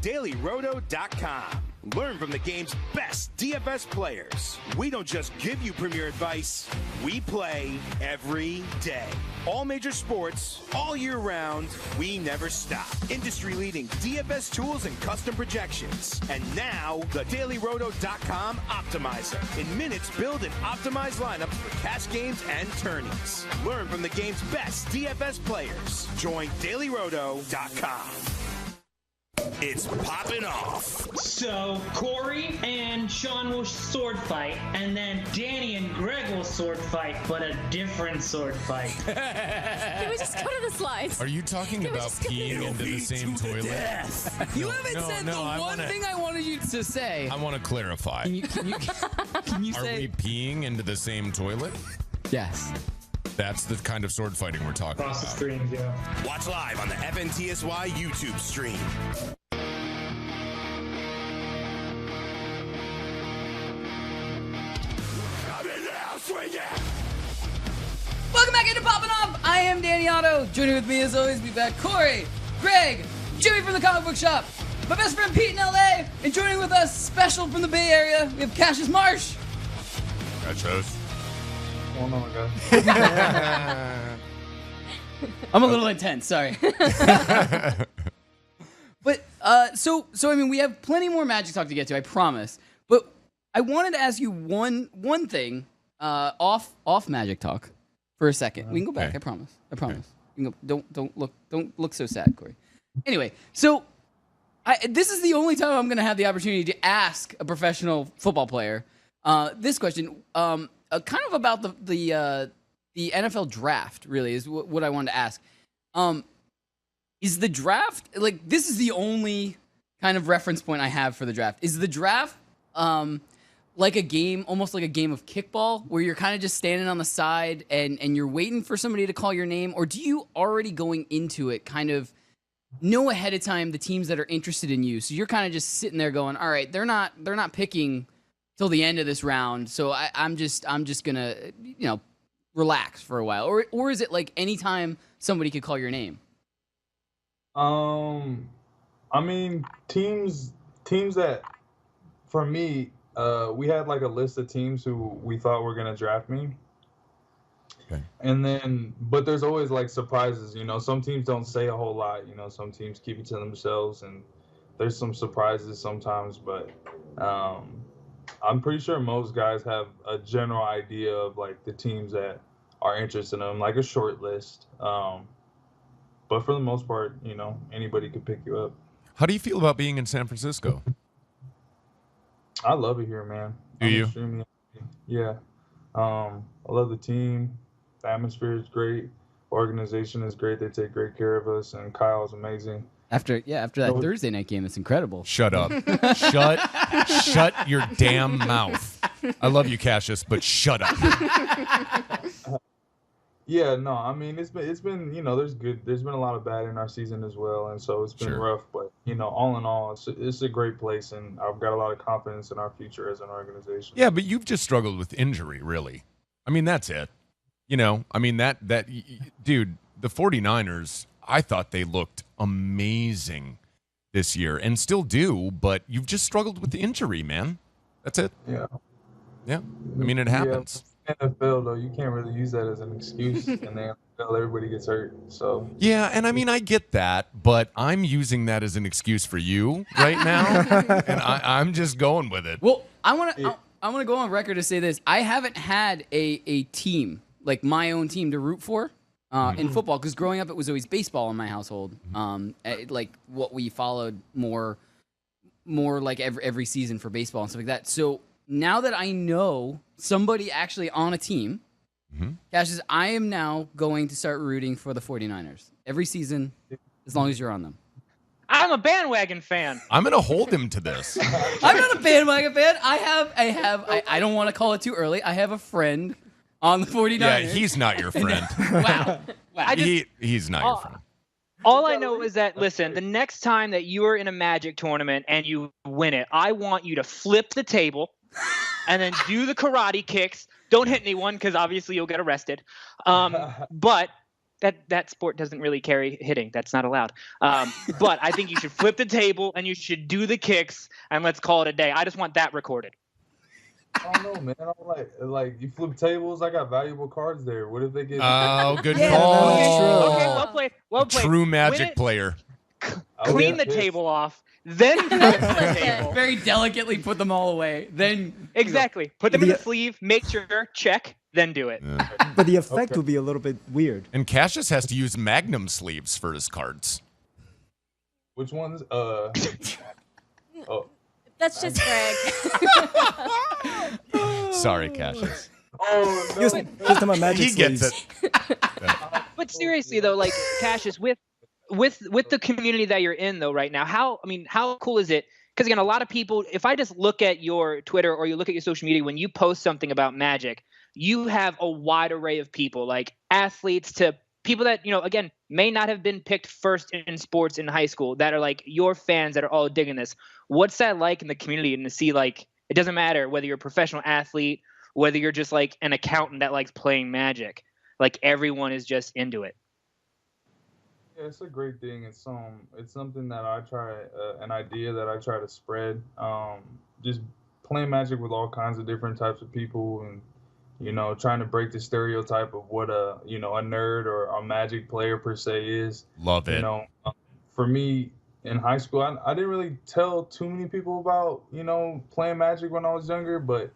DailyRoto.com. Learn from the game's best DFS players. We don't just give you premier advice, we play every day. All major sports, all year round, we never stop. Industry-leading DFS tools and custom projections. And now, the DailyRoto.com Optimizer. In minutes, build and optimize lineups for cash games and tourneys. Learn from the game's best DFS players. Join DailyRoto.com. It's popping off. So Cori and Sean will sword fight, and then Danny and Greg will sword fight, but a different sword fight. Can we just go to the slides? Are you talking about peeing into the same toilet? You haven't said the one thing I wanted you to say. I want to clarify. Can you Are say? we peeing into the same toilet? Yes. That's the kind of sword fighting we're talking Across the about. streams, yeah. Watch live on the FNTSY YouTube stream. Welcome back into Poppin' Off. I am Danny Otto. Joining with me as always, we got Cori, Greg, Jimmy from the comic book shop, my best friend Pete in LA, and joining with us, special from the Bay Area, we have Cassius Marsh. Cassius. What's going on, guys? I'm a little intense, sorry. But so I mean, we have plenty more Magic talk to get to, I promise. But I wanted to ask you one thing off Magic talk for a second. We can go back. Okay. I promise. You can go, don't look so sad, Cori. Anyway, so this is the only time I'm going to have the opportunity to ask a professional football player this question, kind of about the NFL draft. Really is what I wanted to ask. Is the draft, like, this is the only kind of reference point I have for the draft. Is the draft like a game, almost like a game of kickball, where you're kind of just standing on the side and you're waiting for somebody to call your name? Or do you already going into it kind of know ahead of time the teams that are interested in you? So you're kind of just sitting there going, all right, they're not picking till the end of this round, so I'm just gonna, you know, relax for a while. Or is it like anytime somebody could call your name? I mean, teams that, for me, we had like a list of teams who we thought were gonna draft me. Okay. And then, but there's always like surprises, you know. Some teams don't say a whole lot, you know. Some teams keep it to themselves, and there's some surprises sometimes. But I'm pretty sure most guys have a general idea of like the teams that are interested in them, like a short list. But for the most part, you know, anybody could pick you up. How do you feel about being in San Francisco? I love it here, man. Do you? Extremely happy. Yeah. I love the team. The atmosphere is great. Organization is great. They take great care of us, and Kyle's amazing. After that Thursday night game, it's incredible. Shut up. Shut your damn mouth. I love you, Cassius, but shut up. Yeah, no, I mean it's been, you know, there's been a lot of bad in our season as well, and so it's been Sure. rough, but you know, all in all, it's a great place, and I've got a lot of confidence in our future as an organization. Yeah, but you've just struggled with injury, really. I mean, that's it. You know, I mean, that dude, the 49ers, I thought they looked amazing this year and still do, but you've just struggled with the injury, man. That's it. Yeah. Yeah. I mean, it happens. NFL though, you can't really use that as an excuse, and then everybody gets hurt. So Yeah, and I mean, I get that, but I'm using that as an excuse for you right now, and I'm just going with it. Well, I want to go on record to say this. I haven't had a team, like my own team to root for in football, because growing up it was always baseball in my household. Like what we followed more like every season for baseball and stuff like that. So now that I know somebody actually on a team, Cassius, I am now going to start rooting for the 49ers every season as long as you're on them. I'm a bandwagon fan. I'm going to hold him to this. I'm not a bandwagon fan. I don't want to call it too early. I have a friend on the 49ers. Yeah, he's not your friend. Wow. He's not your friend. All I know is that, listen, the next time that you are in a Magic tournament and you win it, I want you to flip the table and then do the karate kicks. Don't hit anyone because obviously you'll get arrested. But that sport doesn't really carry hitting. That's not allowed. But I think you should flip the table and you should do the kicks and let's call it a day. I just want that recorded. I don't know, man. I'm like you flip tables. I got valuable cards there. What if they get? Oh, good call. Okay, well played. Well played. True Magic player. Clean the table off. Then flip the table. Very delicately put them all away. Then exactly. Put them in the sleeve. Make sure. Check. Then do it. Yeah. But the effect will be a little bit weird. And Cassius has to use Magnum sleeves for his cards. Which ones? That's just Greg. Sorry, Cassius. Oh no! Just my magic He gets sleeves. it. But seriously though, like Cassius, with the community that you're in though right now, how cool is it? Because again, a lot of people, if I just look at your Twitter or you look at your social media, when you post something about Magic, you have a wide array of people, like athletes to people that, again, may not have been picked first in sports in high school, that are like your fans that are all digging this. What's that like in the community, and to see, like, it doesn't matter whether you're a professional athlete, whether you're just like an accountant that likes playing Magic, like everyone is just into it. Yeah, it's a great thing. It's something that I try, an idea that I try to spread. Just playing Magic with all kinds of different types of people, and trying to break the stereotype of what a nerd or a Magic player per se is. Love it. For me in high school, I didn't really tell too many people about playing Magic when I was younger, but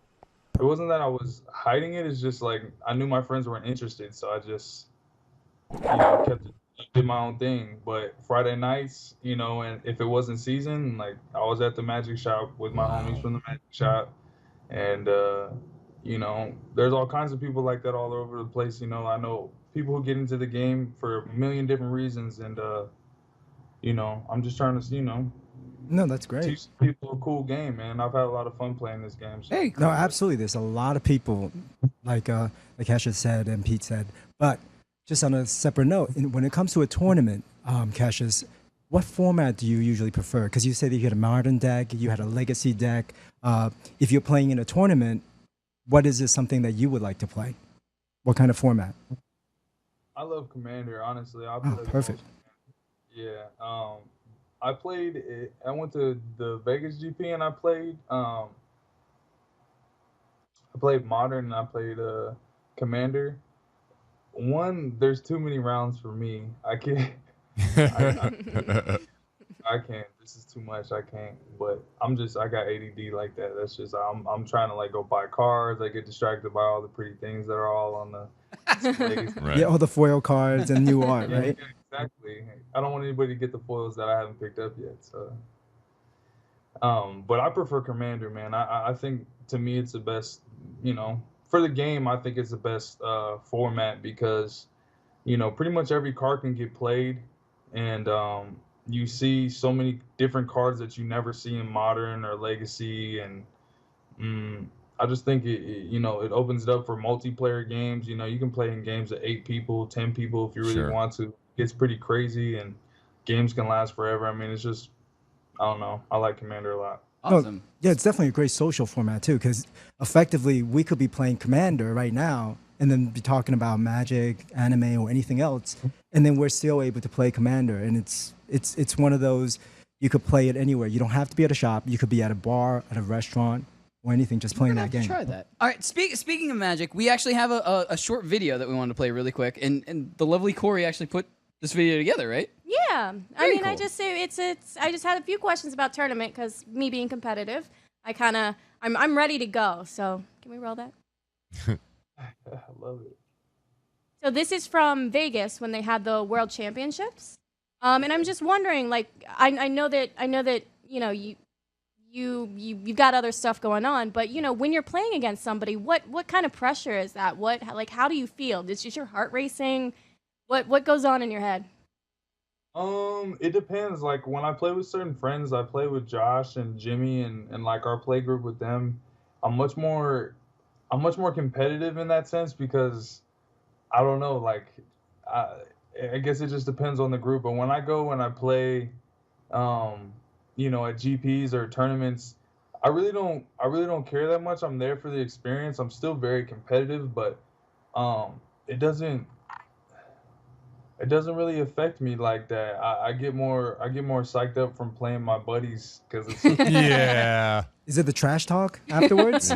it wasn't that I was hiding it. It's just like I knew my friends weren't interested, so I just did my own thing. But Friday nights, and if it wasn't season, like I was at the Magic shop with my homies from the Magic shop, and there's all kinds of people like that all over the place. I know people who get into the game for a million different reasons, and I'm just trying to No, that's great. teach people a cool game, man. I've had a lot of fun playing this game. So. Hey, No, absolutely. There's a lot of people, like Cassius said and Pete said. But just on a separate note, when it comes to a tournament, Cassius, what format do you usually prefer? Because you said you had a modern deck, you had a legacy deck. If you're playing in a tournament, what is something that you would like to play? What kind of format? I love Commander, honestly. Perfect. Yeah. I went to the Vegas GP and I played Modern and I played Commander. There's too many rounds for me. I can't. I can't. This is too much. I can't. But I got ADD like that. That's just I'm trying to like go buy cards. I get distracted by all the pretty things that are all on the Right. Yeah, all the foil cards and new art, right? Yeah, exactly. I don't want anybody to get the foils that I haven't picked up yet. So, but I prefer Commander, man. I think to me it's the best. For the game, I think it's the best format because, pretty much every card can get played, and you see so many different cards that you never see in Modern or Legacy, and I just think it opens it up for multiplayer games. You can play in games of 8 people, 10 people if you really want to. It gets pretty crazy, and games can last forever. I mean, it's just, I don't know. I like Commander a lot. Awesome. Yeah, it's definitely a great social format too, because effectively we could be playing Commander right now and then be talking about Magic, anime, or anything else, and then we're still able to play Commander. And it's one of those, you could play it anywhere. You don't have to be at a shop. You could be at a bar, at a restaurant, or anything, just playing that game. Try that. All right. Speaking of Magic, we actually have a short video that we wanted to play really quick, and the lovely Cori actually put this video together, right? Yeah. I mean, cool. I just say I just had a few questions about tournament because me being competitive, I'm ready to go. So can we roll that? I love it. So this is from Vegas when they had the World Championships, and I'm just wondering, like, I know that you know you've got other stuff going on, but you know when you're playing against somebody, what kind of pressure is that? How do you feel? Is just your heart racing? What goes on in your head? It depends. Like when I play with certain friends, I play with Josh and Jimmy and like our play group with them. I'm much more competitive in that sense because I don't know, like I guess it just depends on the group. But when I go and I play you know, at GPs or tournaments, I really don't care that much. I'm there for the experience. I'm still very competitive, but it doesn't really affect me like that. I get more psyched up from playing my buddies because it's Yeah. Is it the trash talk afterwards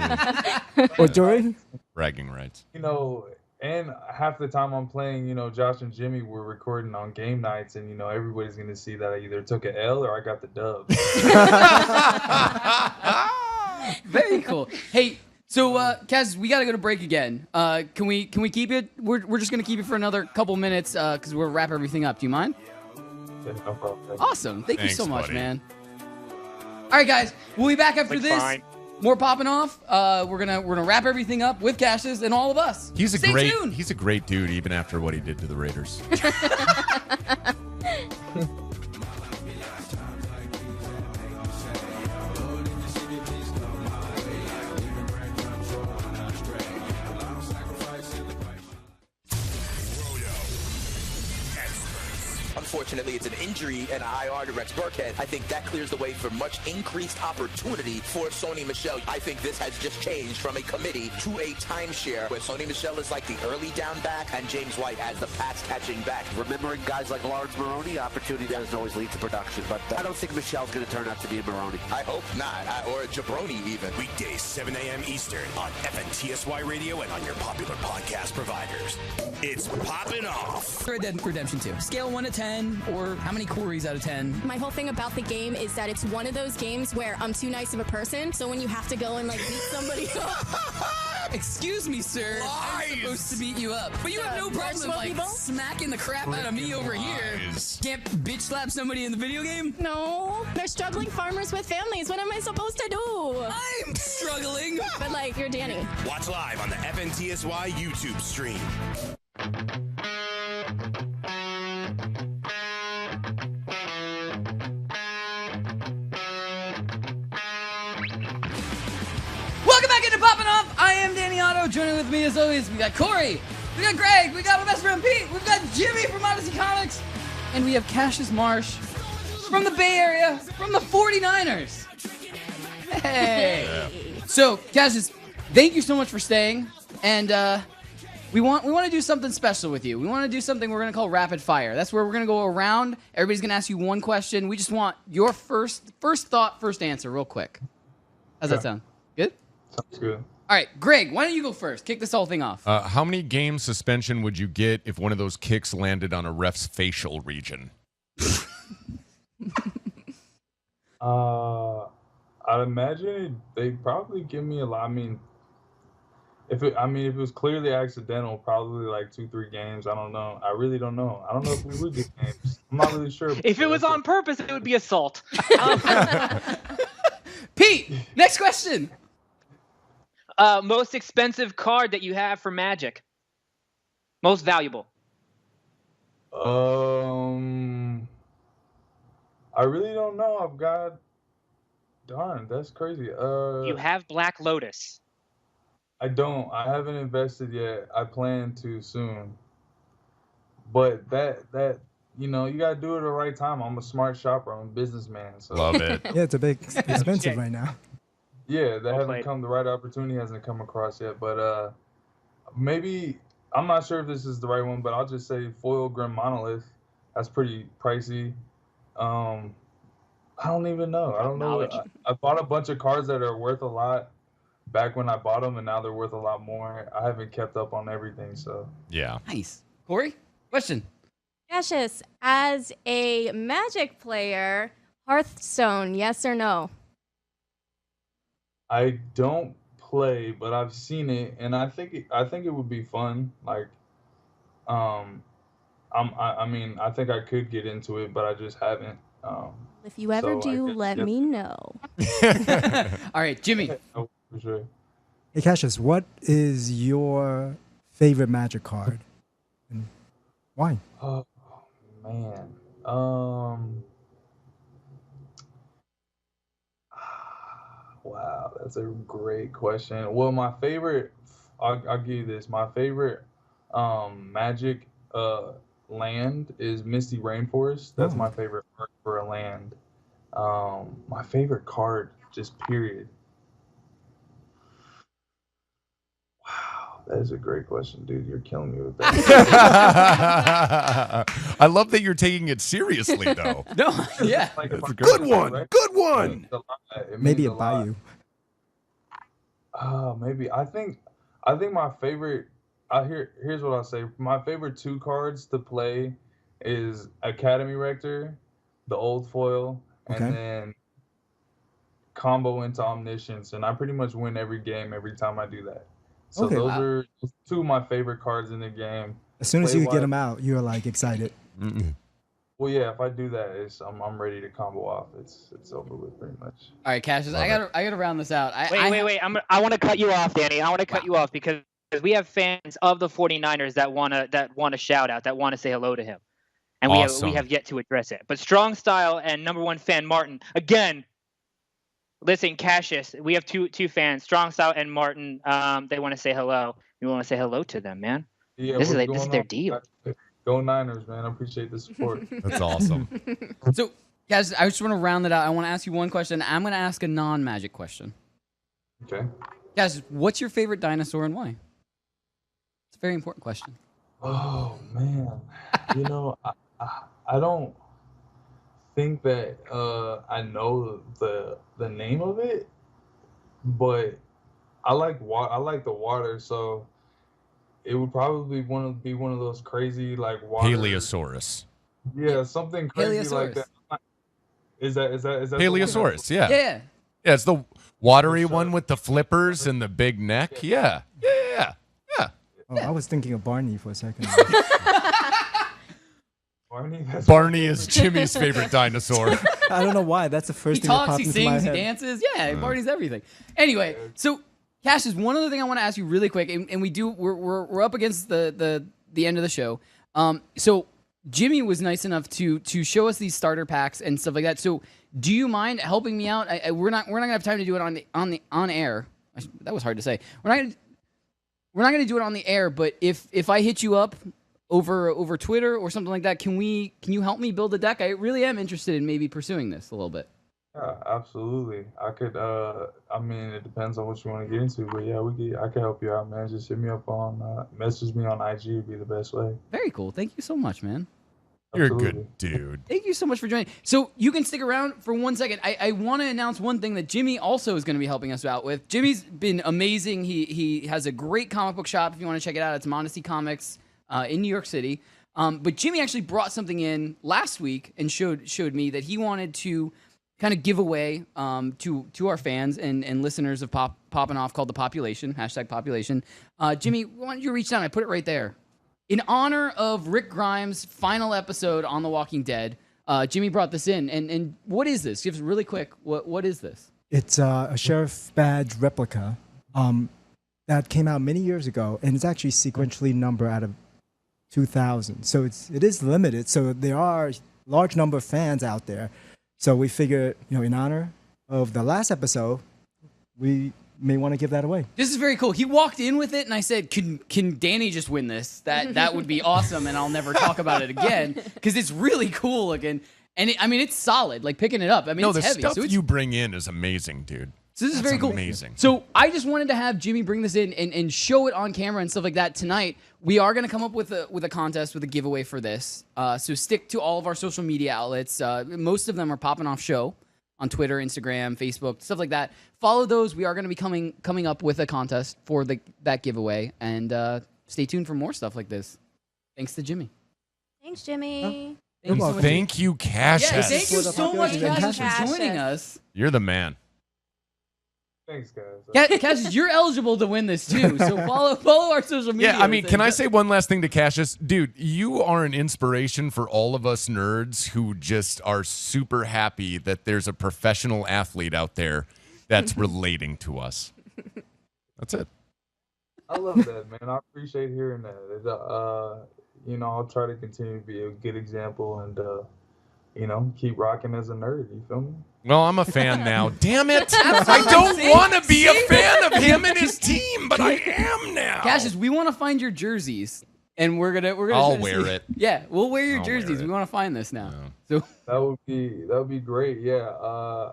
or during? Bragging rights. you know, and half the time I'm playing, you know, Josh and Jimmy were recording on game nights, and you know everybody's gonna see that I either took an L or I got the dub. Very cool. Hey, so Kaz, we gotta go to break again. Can we keep it? We're just gonna keep it for another couple minutes because we'll wrap everything up. Do you mind? Yeah, no problem. Awesome. Thank you so Thanks, much, buddy. man. All right, guys. We'll be back after Like, this. fine. More popping off. We're gonna wrap everything up with Cassius and all of us. Stay tuned. He's a great dude even after what he did to the Raiders. Unfortunately, it's an injury and IR to Rex Burkhead. I think that clears the way for much increased opportunity for Sony Michel. I think this has just changed from a committee to a timeshare where Sony Michel is like the early down back and James White as the pass catching back. Remembering guys like Lawrence Maroney, opportunity doesn't always lead to production, but I don't think Michel's going to turn out to be a Maroney. I hope not, or a Jabroni even. Weekdays, 7 a.m. Eastern on FNTSY Radio and on your popular podcast providers. It's Poppin' Off. Red Dead Redemption 2. Scale 1 to 10, or how many Coris out of 10? My whole thing about the game is that it's one of those games where I'm too nice of a person, so when you have to go and like beat somebody up. Excuse me, sir. I'm supposed to beat you up. But you have no problem like smacking the crap out of me over here. Can't bitch slap somebody in the video game? No, they're struggling farmers with families. What am I supposed to do? I'm struggling. But like, you're Danny. Watch live on the FNTSY YouTube stream. Welcome back into Poppin' Off. I am Danny Otto. Joining with me as always, we got Cori, we got Greg, we got my best friend Pete, we've got Jimmy from Montasy Comics, and we have Cassius Marsh from the Bay Area, from the 49ers. Hey. So, Cassius, thank you so much for staying, and we want to do something special with you. We want to do something we're going to call rapid fire. That's where we're going to go around. Everybody's going to ask you one question. We just want your first thought, first answer, real quick. How's that sound? Good? Sounds good. All right, Greg, why don't you go first? Kick this whole thing off. How many game suspension would you get if one of those kicks landed on a ref's facial region? I'd imagine they'd probably give me a lot. I mean, if it was clearly accidental, probably like 2-3 games. I don't know. I really don't know. I don't know if we would get games. I'm not really sure. If it was on purpose, it would be assault. Pete, next question. Most expensive card that you have for Magic. Most valuable. I really don't know. I've got. Darn, that's crazy. You have Black Lotus. I don't. I haven't invested yet. I plan to soon. But that you know, you gotta do it at the right time. I'm a smart shopper. I'm a businessman. So. Love it. Yeah, it's a big expensive right now. Yeah, the right opportunity hasn't come across yet. But maybe I'm not sure if this is the right one, but I'll just say foil Grim Monolith. That's pretty pricey. I don't even know. I don't know. I bought a bunch of cards that are worth a lot. back when I bought them, and now they're worth a lot more. I haven't kept up on everything, so. Yeah. Nice. Cori, question. Cassius, as a Magic player, Hearthstone, yes or no? I don't play, but I've seen it, and I think it would be fun. Like, I mean, I think I could get into it, but I just haven't. If you ever do, let me know. All right, Jimmy. Oh, for sure. Hey, Cassius, what is your favorite Magic card? And why? Oh, man. Wow, that's a great question. Well, my favorite, I'll give you this. My favorite Magic land is Misty Rainforest. That's my favorite art for a land. My favorite card, just period. Wow, that is a great question, dude. You're killing me with that. I love that you're taking it seriously, though. No, yeah. Like That's a good one. right? Good one. Maybe a lot. Bayou. Maybe I think my favorite. Here's what I'll say. My favorite 2 cards to play is Academy Rector, the old foil, and then combo into Omniscience, and I pretty much win every game every time I do that. So those are 2 of my favorite cards in the game. As soon as you get them out, you're like excited. Well, yeah, if I do that, I'm ready to combo off. It's over with pretty much. All right, Cassius, I gotta round this out. Wait. I want to cut you off, Danny. I want to cut you off because we have fans of the 49ers that want to shout out, that want to say hello to him. And we have yet to address it. But Strong Style and #1 fan Martin, again, listen, Cassius, we have two fans, Strong Style and Martin. They want to say hello. We want to say hello to them, man. Yeah, this is their deal. Go Niners, man. I appreciate the support. That's awesome. So, guys, I just want to round it out. I want to ask you one question. I'm going to ask a non-Magic question. Okay. Guys, what's your favorite dinosaur and why? It's a very important question. Oh, man. You know, I don't think that I know the name of it, but I like the water, so it would probably be one of those crazy like water. Haliosaurus. Yeah, something crazy like that. Is that Haliosaurus? Yeah. Yeah. Yeah, it's the watery one with the flippers and the big neck. Yeah. Oh, I was thinking of Barney for a second. Barney is Jimmy's favorite dinosaur. I don't know why. That's the first He thing that talks, popped he into my sings, he head. dances. Yeah, Barney's everything. Anyway, so Cassius, one other thing I want to ask you really quick, and we're up against the end of the show. So Jimmy was nice enough to show us these starter packs and stuff like that. So do you mind helping me out? We're not gonna have time to do it on air. That was hard to say. We're not gonna do it on the air. But if I hit you up over Twitter or something like that, can you help me build a deck? I really am interested in maybe pursuing this a little bit. Yeah, absolutely. I could. I mean, it depends on what you want to get into, but yeah, I can help you out, man. Just hit me up on, message me on IG would be the best way. Very cool. Thank you so much, man. You're Absolutely. a good dude. Thank you so much for joining. So you can stick around for 1 second. I want to announce one thing that Jimmy also is going to be helping us out with. Jimmy's been amazing. He has a great comic book shop. If you want to check it out, it's Montasy Comics in New York City. But Jimmy actually brought something in last week and showed me that he wanted to kind of give away to our fans and listeners of Poppin Off called the Population, #Population. Jimmy, why don't you reach down? I put it right there. In honor of Rick Grimes' final episode on The Walking Dead, Jimmy brought this in. And what is this? Give us really quick. What is this? It's a sheriff badge replica that came out many years ago, and it's actually sequentially numbered out of 2,000. So it is limited. So there are a large number of fans out there. So we figured, in honor of the last episode, we may want to give that away. This is very cool. He walked in with it, and I said, "Can Danny just win this? That would be awesome, and I'll never talk about it again because it's really cool looking." And it's solid. Like picking it up. I mean, it's the heavy. stuff So you bring in is amazing, dude. So this is very cool. Amazing. So I just wanted to have Jimmy bring this in and show it on camera and stuff like that tonight. We are going to come up with a contest with a giveaway for this. So stick to all of our social media outlets. Most of them are Poppin Off Show on Twitter, Instagram, Facebook, stuff like that. Follow those. We are going to be coming up with a contest for that giveaway, and stay tuned for more stuff like this. Thanks to Jimmy. Thanks, Jimmy. Thank you, Cassius. Yeah, thank you so much, Cassius, for joining us. You're the man. Thanks, guys. Cassius, you're eligible to win this too. So follow our social media. Yeah, I mean, can I say one last thing to Cassius? Dude, you are an inspiration for all of us nerds who just are super happy that there's a professional athlete out there that's relating to us. That's it. I love that, man. I appreciate hearing that. I'll try to continue to be a good example and, keep rocking as a nerd. You feel me? Well, I'm a fan now. Damn it! I don't want to be a fan of him and his team, but I am now. Cassius, we want to find your jerseys, and we're gonna. I'll wear it. Yeah, we'll wear your I'll jerseys. wear it. We want to find this now. So that would be great. Yeah.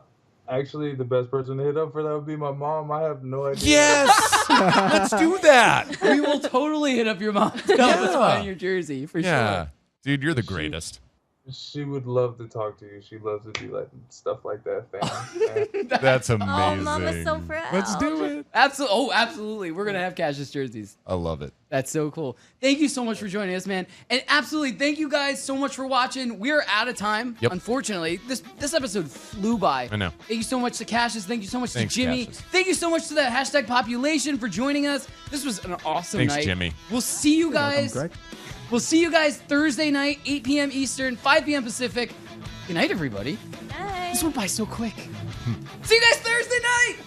Actually, the best person to hit up for that would be my mom. I have no idea. Yes, let's do that. We will totally hit up your mom to help us find your jersey for sure. Dude, you're the greatest. She would love to talk to you. She loves to do like stuff like that. Fam. That's amazing. Oh, Mama's so proud. Let's do it. Absolutely. We're gonna have Cassius jerseys. I love it. That's so cool. Thank you so much for joining us, man. And absolutely, thank you guys so much for watching. We are out of time. Yep. Unfortunately, this episode flew by. I know. Thank you so much to Cassius. Thank you so much Thanks, to Jimmy. Cassius. Thank you so much to the #population for joining us. This was an awesome night. Thanks, Jimmy. We'll see you guys. Welcome, Greg. We'll see you guys Thursday night, 8 p.m. Eastern, 5 p.m. Pacific. Good night, everybody. Bye. This went by so quick. See you guys Thursday night.